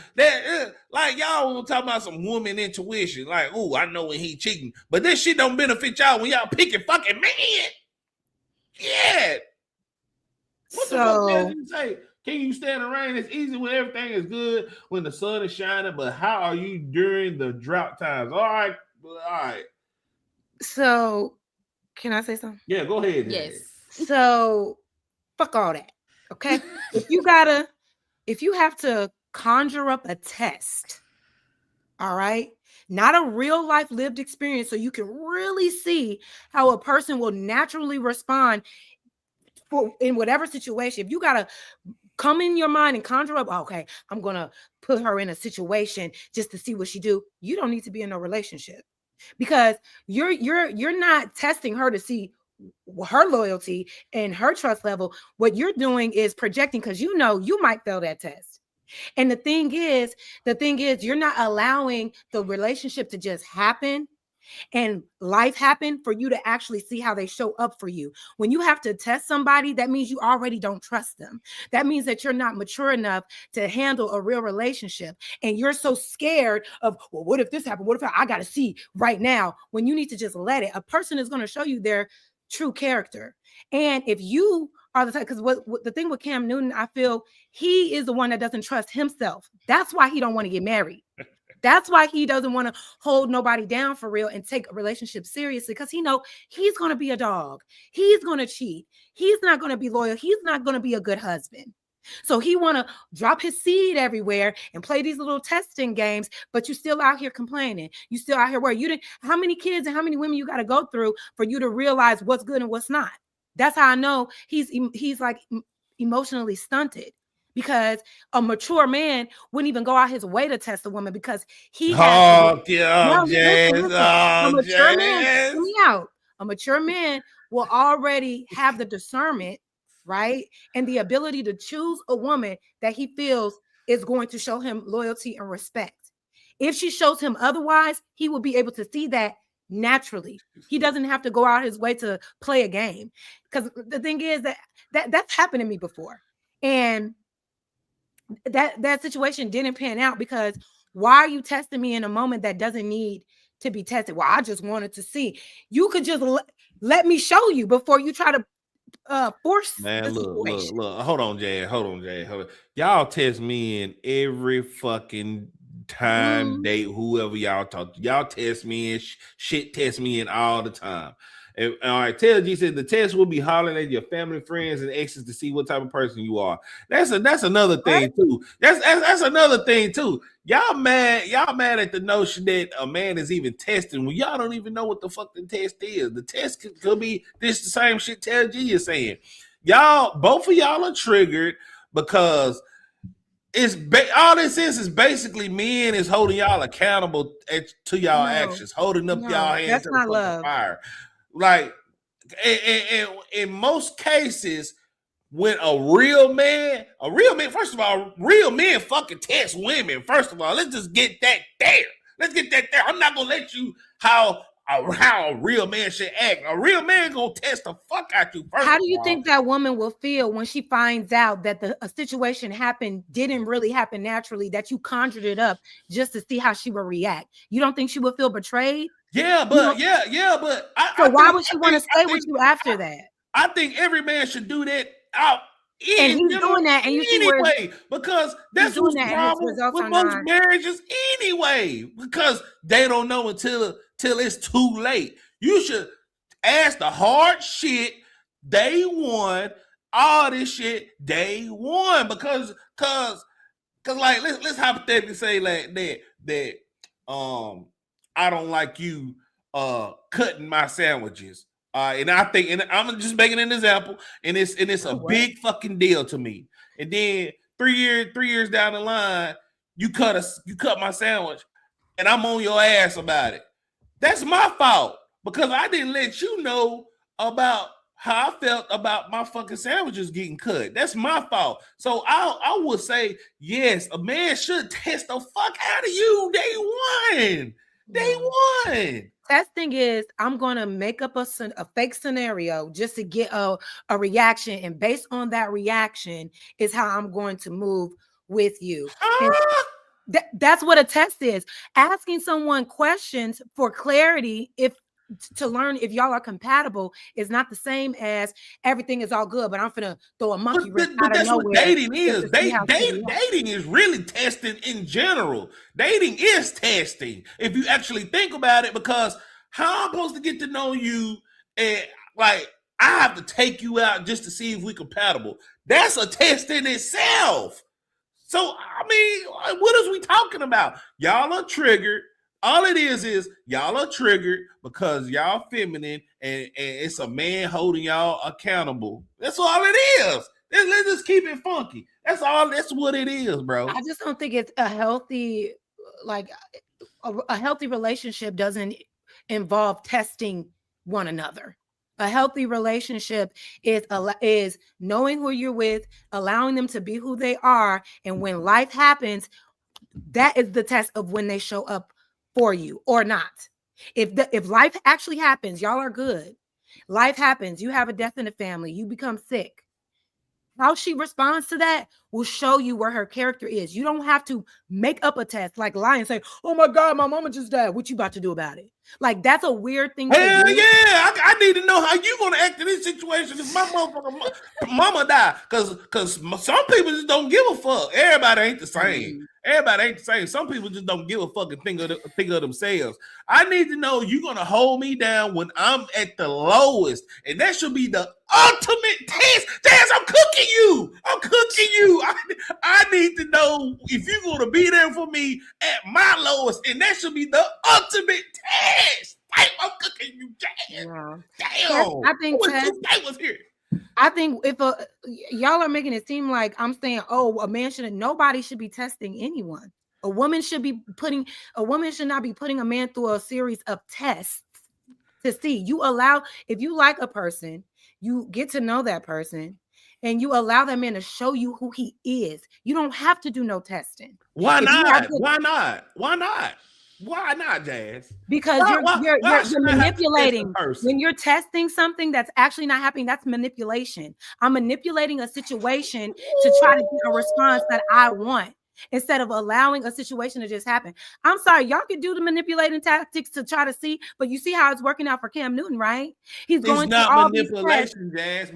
Like y'all talking about some woman intuition. Like, ooh, I know when he cheating. But this shit don't benefit y'all when y'all picking fucking men. Yeah. What the fuck did you say? Can you stand the rain? It's easy when everything is good, when the sun is shining, but how are you during the drought times? All right. So, can I say something? Yeah, go ahead. Yes. So, fuck all that. Okay. if you have to conjure up a test, all right, not a real life lived experience, so you can really see how a person will naturally respond in whatever situation. If you gotta come in your mind and conjure up, okay, I'm gonna put her in a situation just to see what she do. You don't need to be in a relationship. Because you're not testing her to see her loyalty and her trust level, what you're doing is projecting because you know you might fail that test. And the thing is, you're not allowing the relationship to just happen and life happen for you to actually see how they show up for you. When you have to test somebody, that means you already don't trust them. That means that you're not mature enough to handle a real relationship. And you're so scared of, well, what if this happened? What if I got to see right now, when you need to just let it. A person is going to show you their true character. And if you are the type, because what the thing with Cam Newton, I feel he is the one that doesn't trust himself. That's why he don't want to get married. That's why he doesn't want to hold nobody down for real and take a relationship seriously, because he know he's going to be a dog. He's going to cheat. He's not going to be loyal. He's not going to be a good husband. So he want to drop his seed everywhere and play these little testing games, but you still out here complaining. You still out here where you didn't, how many kids and how many women you got to go through for you to realize what's good and what's not. That's how I know he's like emotionally stunted. Because a mature man wouldn't even go out his way to test a woman because he has. Listen. A mature man, hear me out. A mature man will already have the discernment, right, and the ability to choose a woman that he feels is going to show him loyalty and respect. If she shows him otherwise, he will be able to see that naturally. He doesn't have to go out his way to play a game. Because the thing is that's happened to me before, and that situation didn't pan out because why are you testing me in a moment that doesn't need to be tested? Well, I just wanted to see. You could just let me show you before you try to force. Man, look. Hold on, Jay. Y'all test me in every fucking time, date, whoever y'all talk to. Y'all test me in shit test me in all the time. And all right, Taylor G said the test will be hollering at your family, friends, and exes to see what type of person you are. That's another thing too. That's another thing too. Y'all mad at the notion that a man is even testing when y'all don't even know what the fuck the test is. The test could be this the same shit Taylor G is saying. Both of y'all are triggered because all this is basically men is holding y'all accountable to y'all actions, holding up y'all hands to the fucking fire. Like, in most cases, when a real man, first of all, real men fucking test women. First of all, let's just get that there. I'm not gonna let you how a real man should act. A real man gonna test the fuck out you first. How do you think that woman will feel when she finds out that a situation didn't really happen naturally, that you conjured it up just to see how she would react? You don't think she would feel betrayed? Yeah, but so why would she want to stay with you after that? I think every man should do that and he's doing that, and you see anyway, because that's what's problem with most marriages anyway, because they don't know until it's too late. You should ask the hard shit day one, all this shit day one, because like let's hypothetically say like that I don't like you cutting my sandwiches. And I think, and I'm just making an example, and it's a big fucking deal to me. And then 3 years down the line, you cut my sandwich, and I'm on your ass about it. That's my fault because I didn't let you know about how I felt about my fucking sandwiches getting cut. That's my fault. So I would say yes, a man should test the fuck out of you day one. Day one. Testing is I'm going to make up a fake scenario just to get a reaction. And based on that reaction is how I'm going to move with you. That's what a test is. Asking someone questions for clarity to learn if y'all are compatible is not the same as everything is all good, but I'm finna throw a monkey wrench out of nowhere. What dating is. Dating is really testing in general. Dating is testing if you actually think about it, because how I'm supposed to get to know you and like I have to take you out just to see if we're compatible. That's a test in itself. So I mean, what is we talking about? Y'all are triggered. All it is y'all are triggered because y'all feminine and it's a man holding y'all accountable. That's all it is. Let's just keep it funky. That's all. That's what it is, bro. I just don't think it's a healthy, like a healthy relationship doesn't involve testing one another. A healthy relationship is knowing who you're with, allowing them to be who they are, and when life happens, that is the test of when they show up for you or not. If life actually happens, y'all are good. Life happens. You have a death in the family. You become sick. How she responds to that will show you where her character is. You don't have to make up a test, like lie and say, "Oh my God, my mama just died. What you about to do about it?" Like, that's a weird thing to do. Yeah, I need to know how you gonna act in this situation if my motherfucking mama die. Cause some people just don't give a fuck. Everybody ain't the same. Everybody ain't the same. Some people just don't give a fuck and think of themselves. I need to know you're gonna hold me down when I'm at the lowest, and that should be the ultimate test. Jazz, I'm cooking you. I need to know if you're gonna be there for me at my lowest, and that should be the ultimate test. I'm cooking you, Jazz. Yeah. Damn. I think Tess was here. I think if y'all are making it seem like I'm saying, oh, a man shouldn't, nobody should be testing anyone. A woman should not be putting a man through a series of tests to see. If you like a person, you get to know that person, and you allow that man to show you who he is. You don't have to do no testing. Why not? Why not, Jazz? Because you're manipulating. When you're testing something that's actually not happening, that's manipulation. I'm manipulating a situation to try to get a response that I want, instead of allowing a situation to just happen. I'm sorry, y'all could do the manipulating tactics to try to see, but you see how it's working out for Cam Newton, right? He's going through all manipulation, Jazz.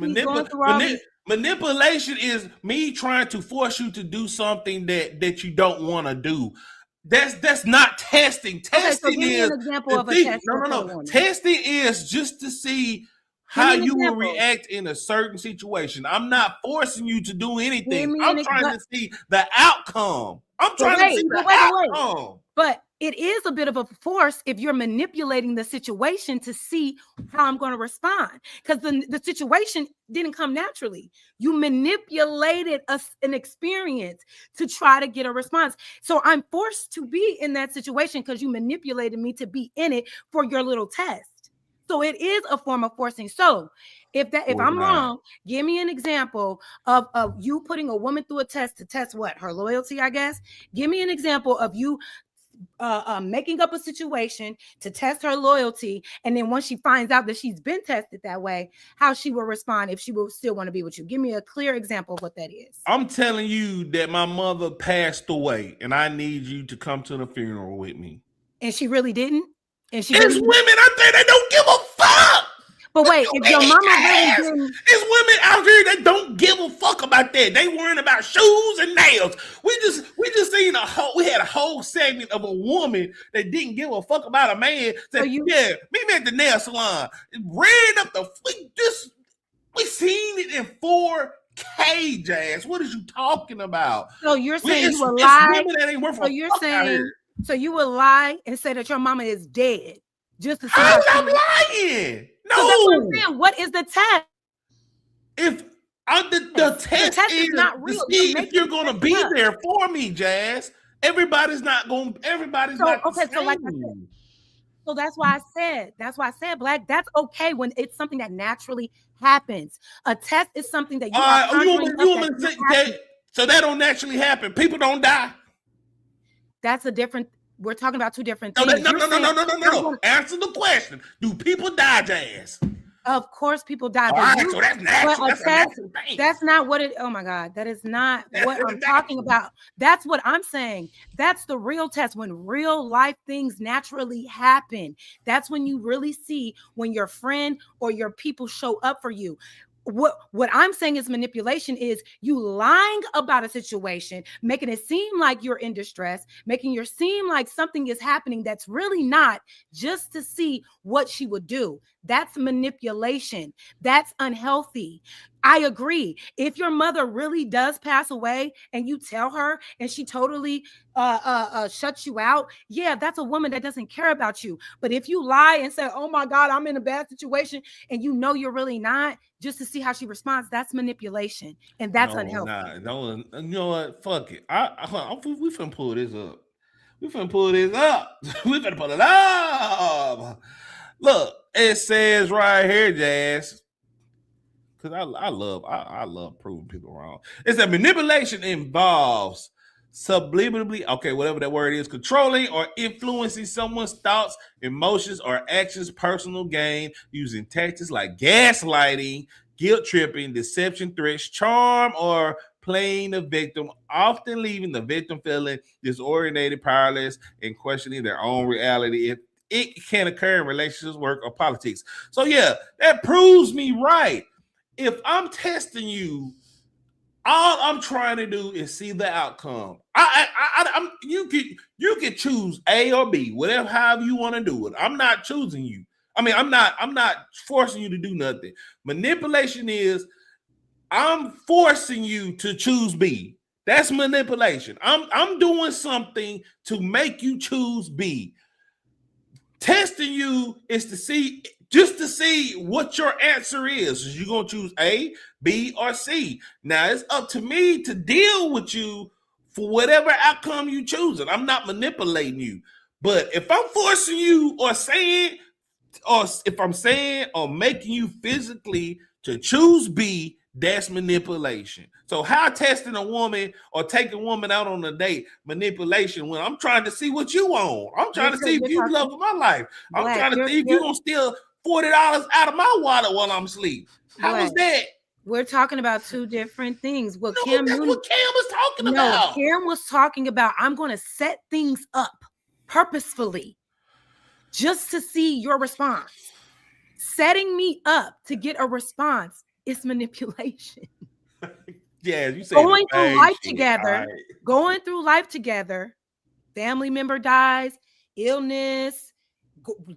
Manipulation is me trying to force you to do something that you don't want to do. That's not testing. Testing is an example of a test. No. Testing is just to see how you will react in a certain situation. I'm not forcing you to do anything. I'm trying to see the outcome. Outcome. But it is a bit of a force if you're manipulating the situation to see how I'm going to respond, because the situation didn't come naturally. You manipulated an experience to try to get a response. So I'm forced to be in that situation because you manipulated me to be in it for your little test. So it is a form of forcing. So if I'm wrong, give me an example of you putting a woman through a test to test what? Her loyalty, I guess. Give me an example of you making up a situation to test her loyalty, and then once she finds out that she's been tested that way, how she will respond, if she will still want to be with you. Give me a clear example of what that is. I'm telling you that my mother passed away, and I need you to come to the funeral with me. And she really didn't? Women out there that don't give a fuck. But wait, if your mama really didn't, there's women out here that don't give a fuck about that. They worrying about shoes and nails. We just seen we had a whole segment of a woman that didn't give a fuck about a man. Said, meet me at the nail salon. Ran up we seen it in 4K, Jazz. What is you talking about? So you're saying you will lie? So you will lie and say that your mama is dead just to see I'm lying. No, so that's what I'm saying. What is the test? If the test is not real, to see if you're going to be there for me, Jazz. Everybody's not. Okay, so like I said, so that's why I said, Black. That's okay when it's something that naturally happens. A test is something that you so that don't naturally happen. People don't die. That's a different. We're talking about two different things. No. Answer the question. Do people die, Jazz? Of course, people die. All right, so that's natural. That's not what it. Oh my God, that is not what I'm talking about. That's what I'm saying. That's the real test, when real life things naturally happen. That's when you really see when your friend or your people show up for you. What I'm saying is manipulation is you lying about a situation, making it seem like you're in distress, making it seem like something is happening that's really not, just to see what she would do. That's manipulation. That's unhealthy. I agree. If your mother really does pass away and you tell her and she totally shuts you out, yeah, that's a woman that doesn't care about you. But if you lie and say, oh my God, I'm in a bad situation, and you know you're really not, just to see how she responds, that's manipulation. And that's unhealthy. No, you know what? Fuck it. We finna pull this up. We finna pull it up. Look, It says right here, Jazz. Because I love proving people wrong. It said manipulation involves subliminally, okay, whatever that word is, controlling or influencing someone's thoughts, emotions, or actions, personal gain, using tactics like gaslighting, guilt tripping, deception, threats, charm, or playing the victim, often leaving the victim feeling disoriented, powerless, and questioning their own reality. It can occur in relationships, work, or politics. So yeah, that proves me right. If I'm testing you, all I'm trying to do is see the outcome. You can choose A or B, whatever, however you want to do it. I'm not choosing you. I mean, I'm not forcing you to do nothing. Manipulation is I'm forcing you to choose B. That's manipulation. I'm doing something to make you choose B. Testing you is to see what your answer is. Is you gonna choose A, B, or C? Now it's up to me to deal with you for whatever outcome you choose. And I'm not manipulating you. But if I'm forcing you or if I'm saying or making you physically to choose B, that's manipulation. So how testing a woman or taking a woman out on a date, manipulation, when I'm trying to see what you want. I'm trying to see if you love my life. I'm trying to see if you're going to steal $40 out of my wallet while I'm asleep. How was that? We're talking about two different things. That's what Cam was talking about. Cam was talking about I'm going to set things up purposefully just to see your response. Setting me up to get a response is manipulation. Yeah, you say going through life together, family member dies, illness,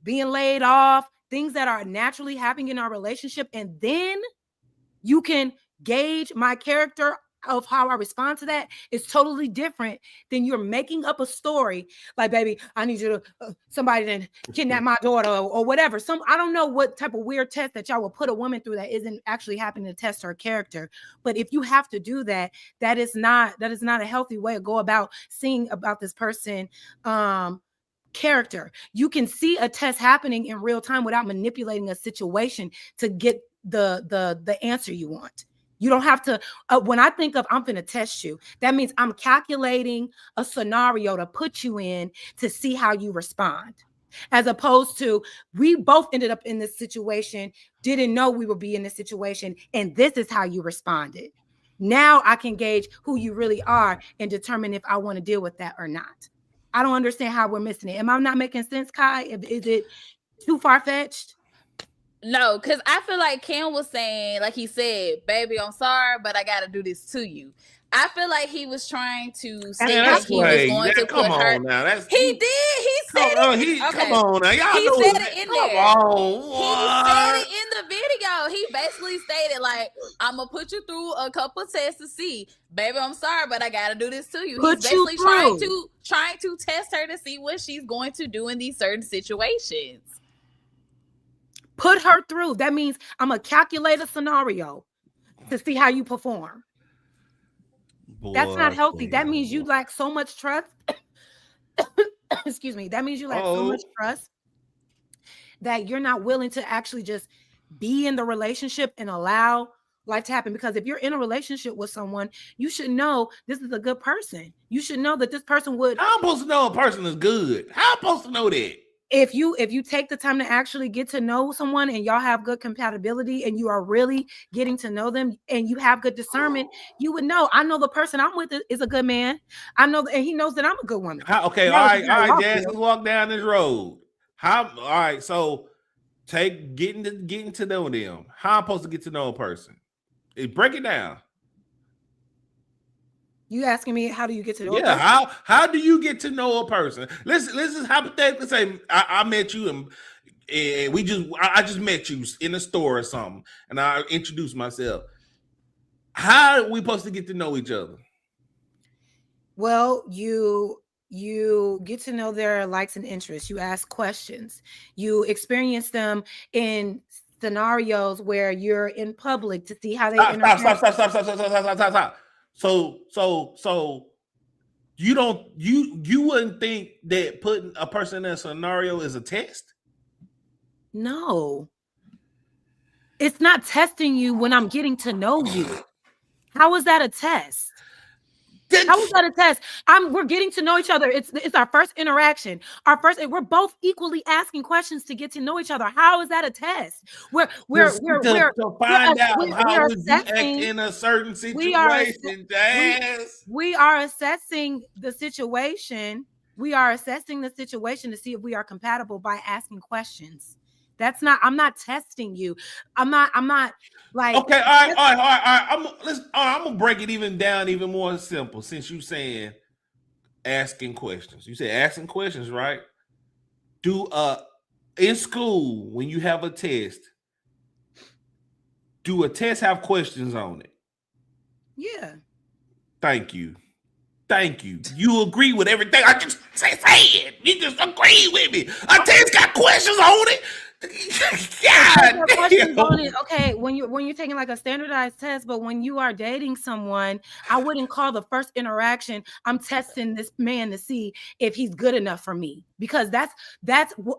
being laid off, things that are naturally happening in our relationship, and then you can gauge my character of how I respond to that is totally different than you're making up a story like, baby, I need you to somebody to kidnap my daughter or whatever. I don't know what type of weird test that y'all will put a woman through that isn't actually happening to test her character. But if you have to do that, that is not a healthy way to go about seeing about this person character. You can see a test happening in real time without manipulating a situation to get the answer you want. You don't have to, when I think of I'm going to test you, that means I'm calculating a scenario to put you in to see how you respond. As opposed to, we both ended up in this situation, didn't know we would be in this situation, and this is how you responded. Now I can gauge who you really are and determine if I want to deal with that or not. I don't understand how we're missing it. Am I not making sense, Kai? Is it too far-fetched? No, because I feel like Cam was saying, like he said, baby, I'm sorry, but I got to do this to you. I feel like he was trying to say that he was going to put her. He did. He said it. Come on now. Y'all he said it in there. He said it in the video. He basically stated, like, I'm going to put you through a couple tests to see. Baby, I'm sorry, but I got to do this to you. He's basically trying to test her to see what she's going to do in these certain situations. Put her through. That means I'm going to calculate a scenario to see how you perform. That's not healthy. That means you lack so much trust. Excuse me. That means you lack so much trust that you're not willing to actually just be in the relationship and allow life to happen. Because if you're in a relationship with someone, you should know this is a good person. You should know that this person would. How am I supposed to know a person is good? How am I supposed to know that? If you take the time to actually get to know someone and y'all have good compatibility and you are really getting to know them and you have good discernment, you would know. I know the person I'm with is a good man. I know, and he knows that I'm a good woman. All right, Jazz, let's walk down this road. All right, so getting to know them. How am I supposed to get to know a person? Break it down. You asking me how do you get to know? Yeah, how do you get to know a person? Let's just hypothetically say I met you and I just met you in a store or something, and I introduced myself. How are we supposed to get to know each other? Well, you get to know their likes and interests. You ask questions. You experience them in scenarios where you're in public to see how they interact. Stop. So you wouldn't think that putting a person in a scenario is a test? No. It's not testing you when I'm getting to know you. How is that a test? How is that a test? We're getting to know each other. It's our first interaction. We're both equally asking questions to get to know each other. How is that a test? We're to find out how would you act in a certain situation, Jazz. We are assessing the situation. We are assessing the situation to see if we are compatible by asking questions. I'm not testing you. I'm not like, okay, all right. I'm gonna break it even down even more simple since you saying asking questions. You said asking questions, right? In school when you have a test, do a test have questions on it? Yeah. Thank you. You agree with everything I just said. You just agree with me. A test got questions on it. Okay, when you're taking like a standardized test, but when you are dating someone, I wouldn't call the first interaction, I'm testing this man to see if he's good enough for me, because that's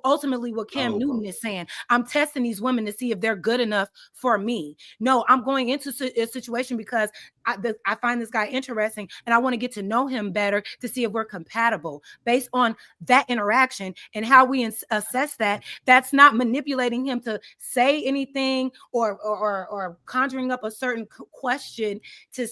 ultimately what Cam Newton is saying. I'm testing these women to see if they're good enough for me. No, I'm going into a situation because I find this guy interesting and I want to get to know him better to see if we're compatible. Based on that interaction and how we assess that, that's not manipulating him to say anything or conjuring up a certain question to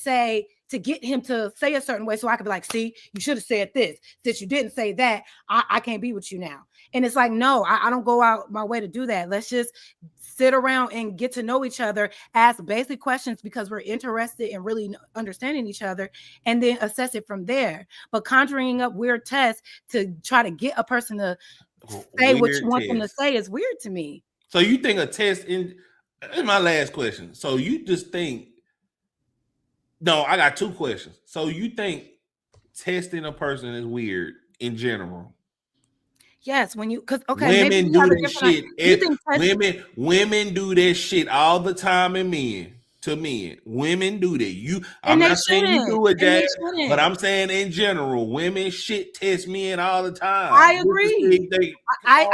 get him to say a certain way, so I could be like, see, you should have said this. Since you didn't say that, I can't be with you now. And it's like, no, I don't go out my way to do that. Let's just sit around and get to know each other, ask basic questions because we're interested in really understanding each other, and then assess it from there. But conjuring up weird tests to try to get a person to say what you want them to say is weird to me. So you think a test in my last question. So you just think, no, I got two questions. So you think testing a person is weird in general? Yes, women do that shit. Women do that shit all the time, and men, women do that. I'm not saying you do it, Jazz, but I'm saying in general, women shit test men all the time. I agree. I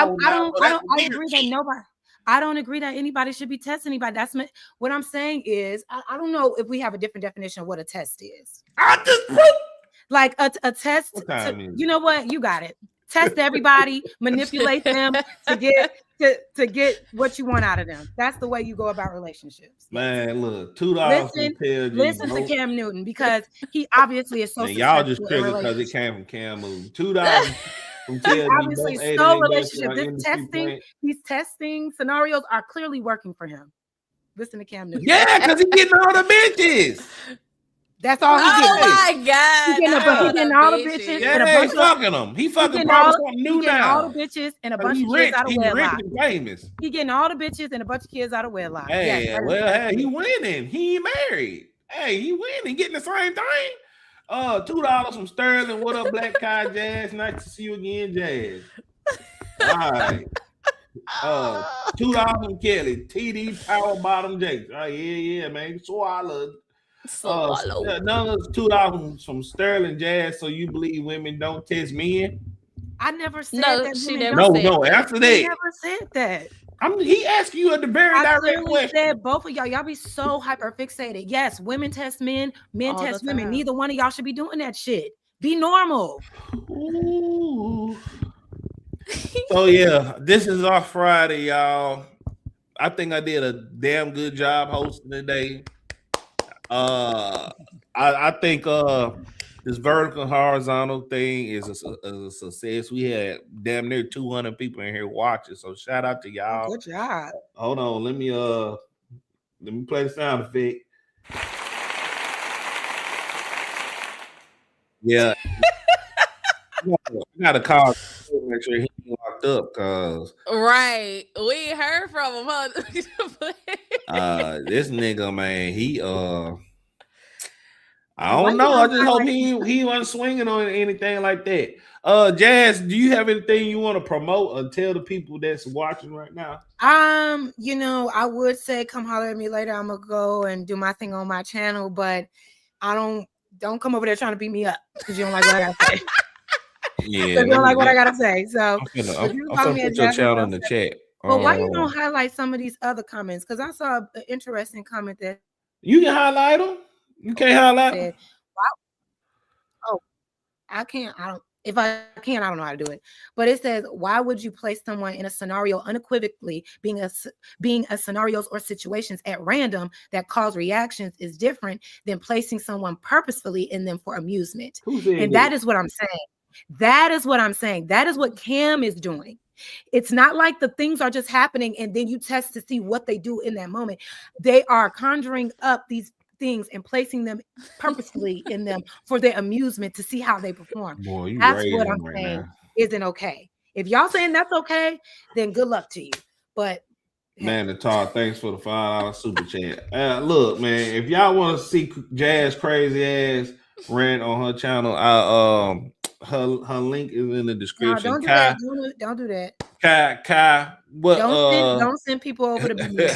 agree that nobody. I don't agree that anybody should be testing anybody. That's what I'm saying is I don't know if we have a different definition of what a test is. Like a test. You know what? You got it. Test everybody, manipulate them to get what you want out of them. That's the way you go about relationships. Man, look, $2. Listen to Cam Newton, because he obviously is so. Man, y'all just triggered because it came from Cam Newton. $2 from obviously so relationship. These testing scenarios are clearly working for him. Listen to Cam Newton. Yeah, because he's getting all the bitches. That's all he getting. Oh my God. He getting all the bitches. Yeah, and a bunch fucking them. He fucking probably something new now. All the bitches and a bunch of kids out of wedlock. He getting all the bitches and a bunch of kids out of wedlock. Hey, hey, he winning. He ain't married. Hey, he winning. Getting the same thing. $2 from Sterling. What up, Black Kai Jazz? Nice to see you again, Jazz. All right. $2 from Kelly. TD Power Bottom Jake. Oh, yeah, man. Swallowed. Another $2 from Sterling Jazz. So you believe women don't test men? I never said that. She never said no. After that, I never said that. He asked you at the very direct question. Said both of y'all be so hyper fixated. Yes, women test men, men test women. Neither one of y'all should be doing that shit. Be normal. Ooh. So yeah, this is our Friday, y'all. I think I did a damn good job hosting today. I think this vertical horizontal thing is a success. We had damn near 200 people in here watching, so shout out to y'all. Good job. Hold on, let me play the sound effect. Yeah. I gotta call make sure he's locked up, cause right, we heard from him, huh? This nigga, man, he I don't know. I just hope he wasn't swinging on anything like that. Jazz, do you have anything you want to promote or tell the people that's watching right now? I would say come holler at me later. I'm gonna go and do my thing on my channel, but I don't come over there trying to beat me up because you don't like what I gotta say. Yeah, you don't like what I gotta say. So I'm gonna put your channel in the chat. But why you don't highlight some of these other comments? Because I saw an interesting comment that you can highlight them. You can't highlight them. I can't. If I can, I don't know how to do it. But it says, why would you place someone in a scenario unequivocally being a scenarios or situations at random that cause reactions is different than placing someone purposefully in them for amusement? And that is what I'm saying. That is what I'm saying. That is what Cam is doing. It's not like the things are just happening and then you test to see what they do in that moment. They are conjuring up these things and placing them purposefully in them for their amusement to see how they perform. Boy, that's what I'm saying isn't okay. If y'all saying that's okay, then good luck to you. But man, the Todd, thanks for the $5 super chat. Look, man, if y'all want to see Jazz crazy ass rant on her channel, her link is in the description. No, don't do that. Don't do that. Kai, what? Don't send people over to be mean.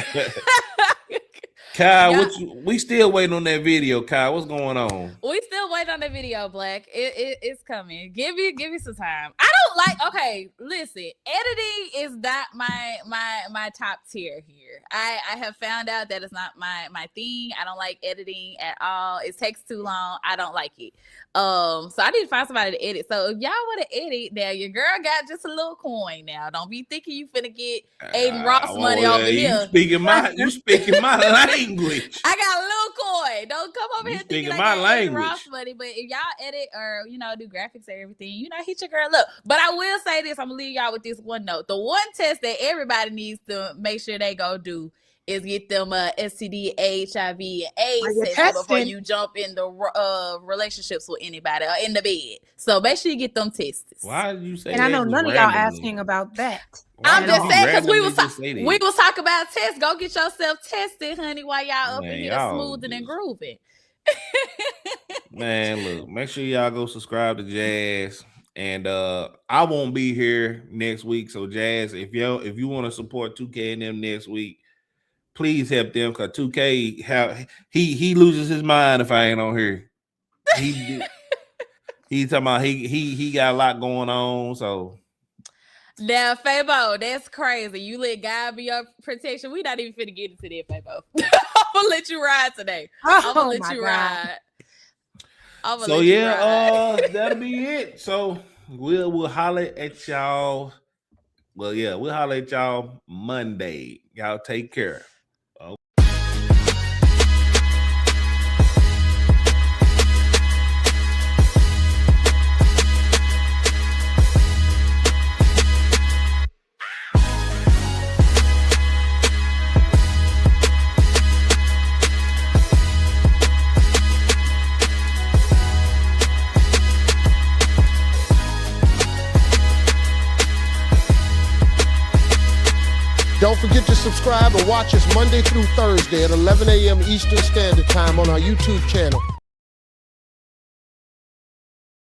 Kai, we still waiting on that video. Kai, what's going on? We still waiting on the video, Black. It's coming. Give me some time. I don't like. Okay, listen. Editing is not my top tier here. I have found out that it's not my thing. I don't like editing at all. It takes too long. I don't like it. So I need to find somebody to edit. So if y'all want to edit, now your girl got just a little coin. Now don't be thinking you finna get Aiden Ross money over here. You speaking my language. I got a little coin. Don't come over here thinking I got Aiden Ross money. But if y'all edit or do graphics or everything, hit your girl up. But I will say this: I'm gonna leave y'all with this one note. The one test that everybody needs to make sure they go do is get them STD, HIV, and AIDS test before you jump in the relationships with anybody or in the bed. So make sure you get them tested. Why did you say? And I know none of y'all asking about that. I'm just saying because we was talking about tests. Go get yourself tested, honey, while y'all up in here smoothing and grooving. Man, look, make sure y'all go subscribe to Jazz. And I won't be here next week. So Jazz, if you want to support 2K and them next week, please help them, because 2K he loses his mind if I ain't on here. He's talking about he got a lot going on. So now, Fabo, that's crazy. You let God be your protection. We not even finna get into that, Fabo. I'm gonna let you ride today. I'm gonna let you ride. So yeah, that'll be it. So we'll holler at y'all. Well, yeah, we'll holler at y'all Monday. Y'all take care. Don't forget to subscribe and watch us Monday through Thursday at 11 a.m. Eastern Standard Time on our YouTube channel.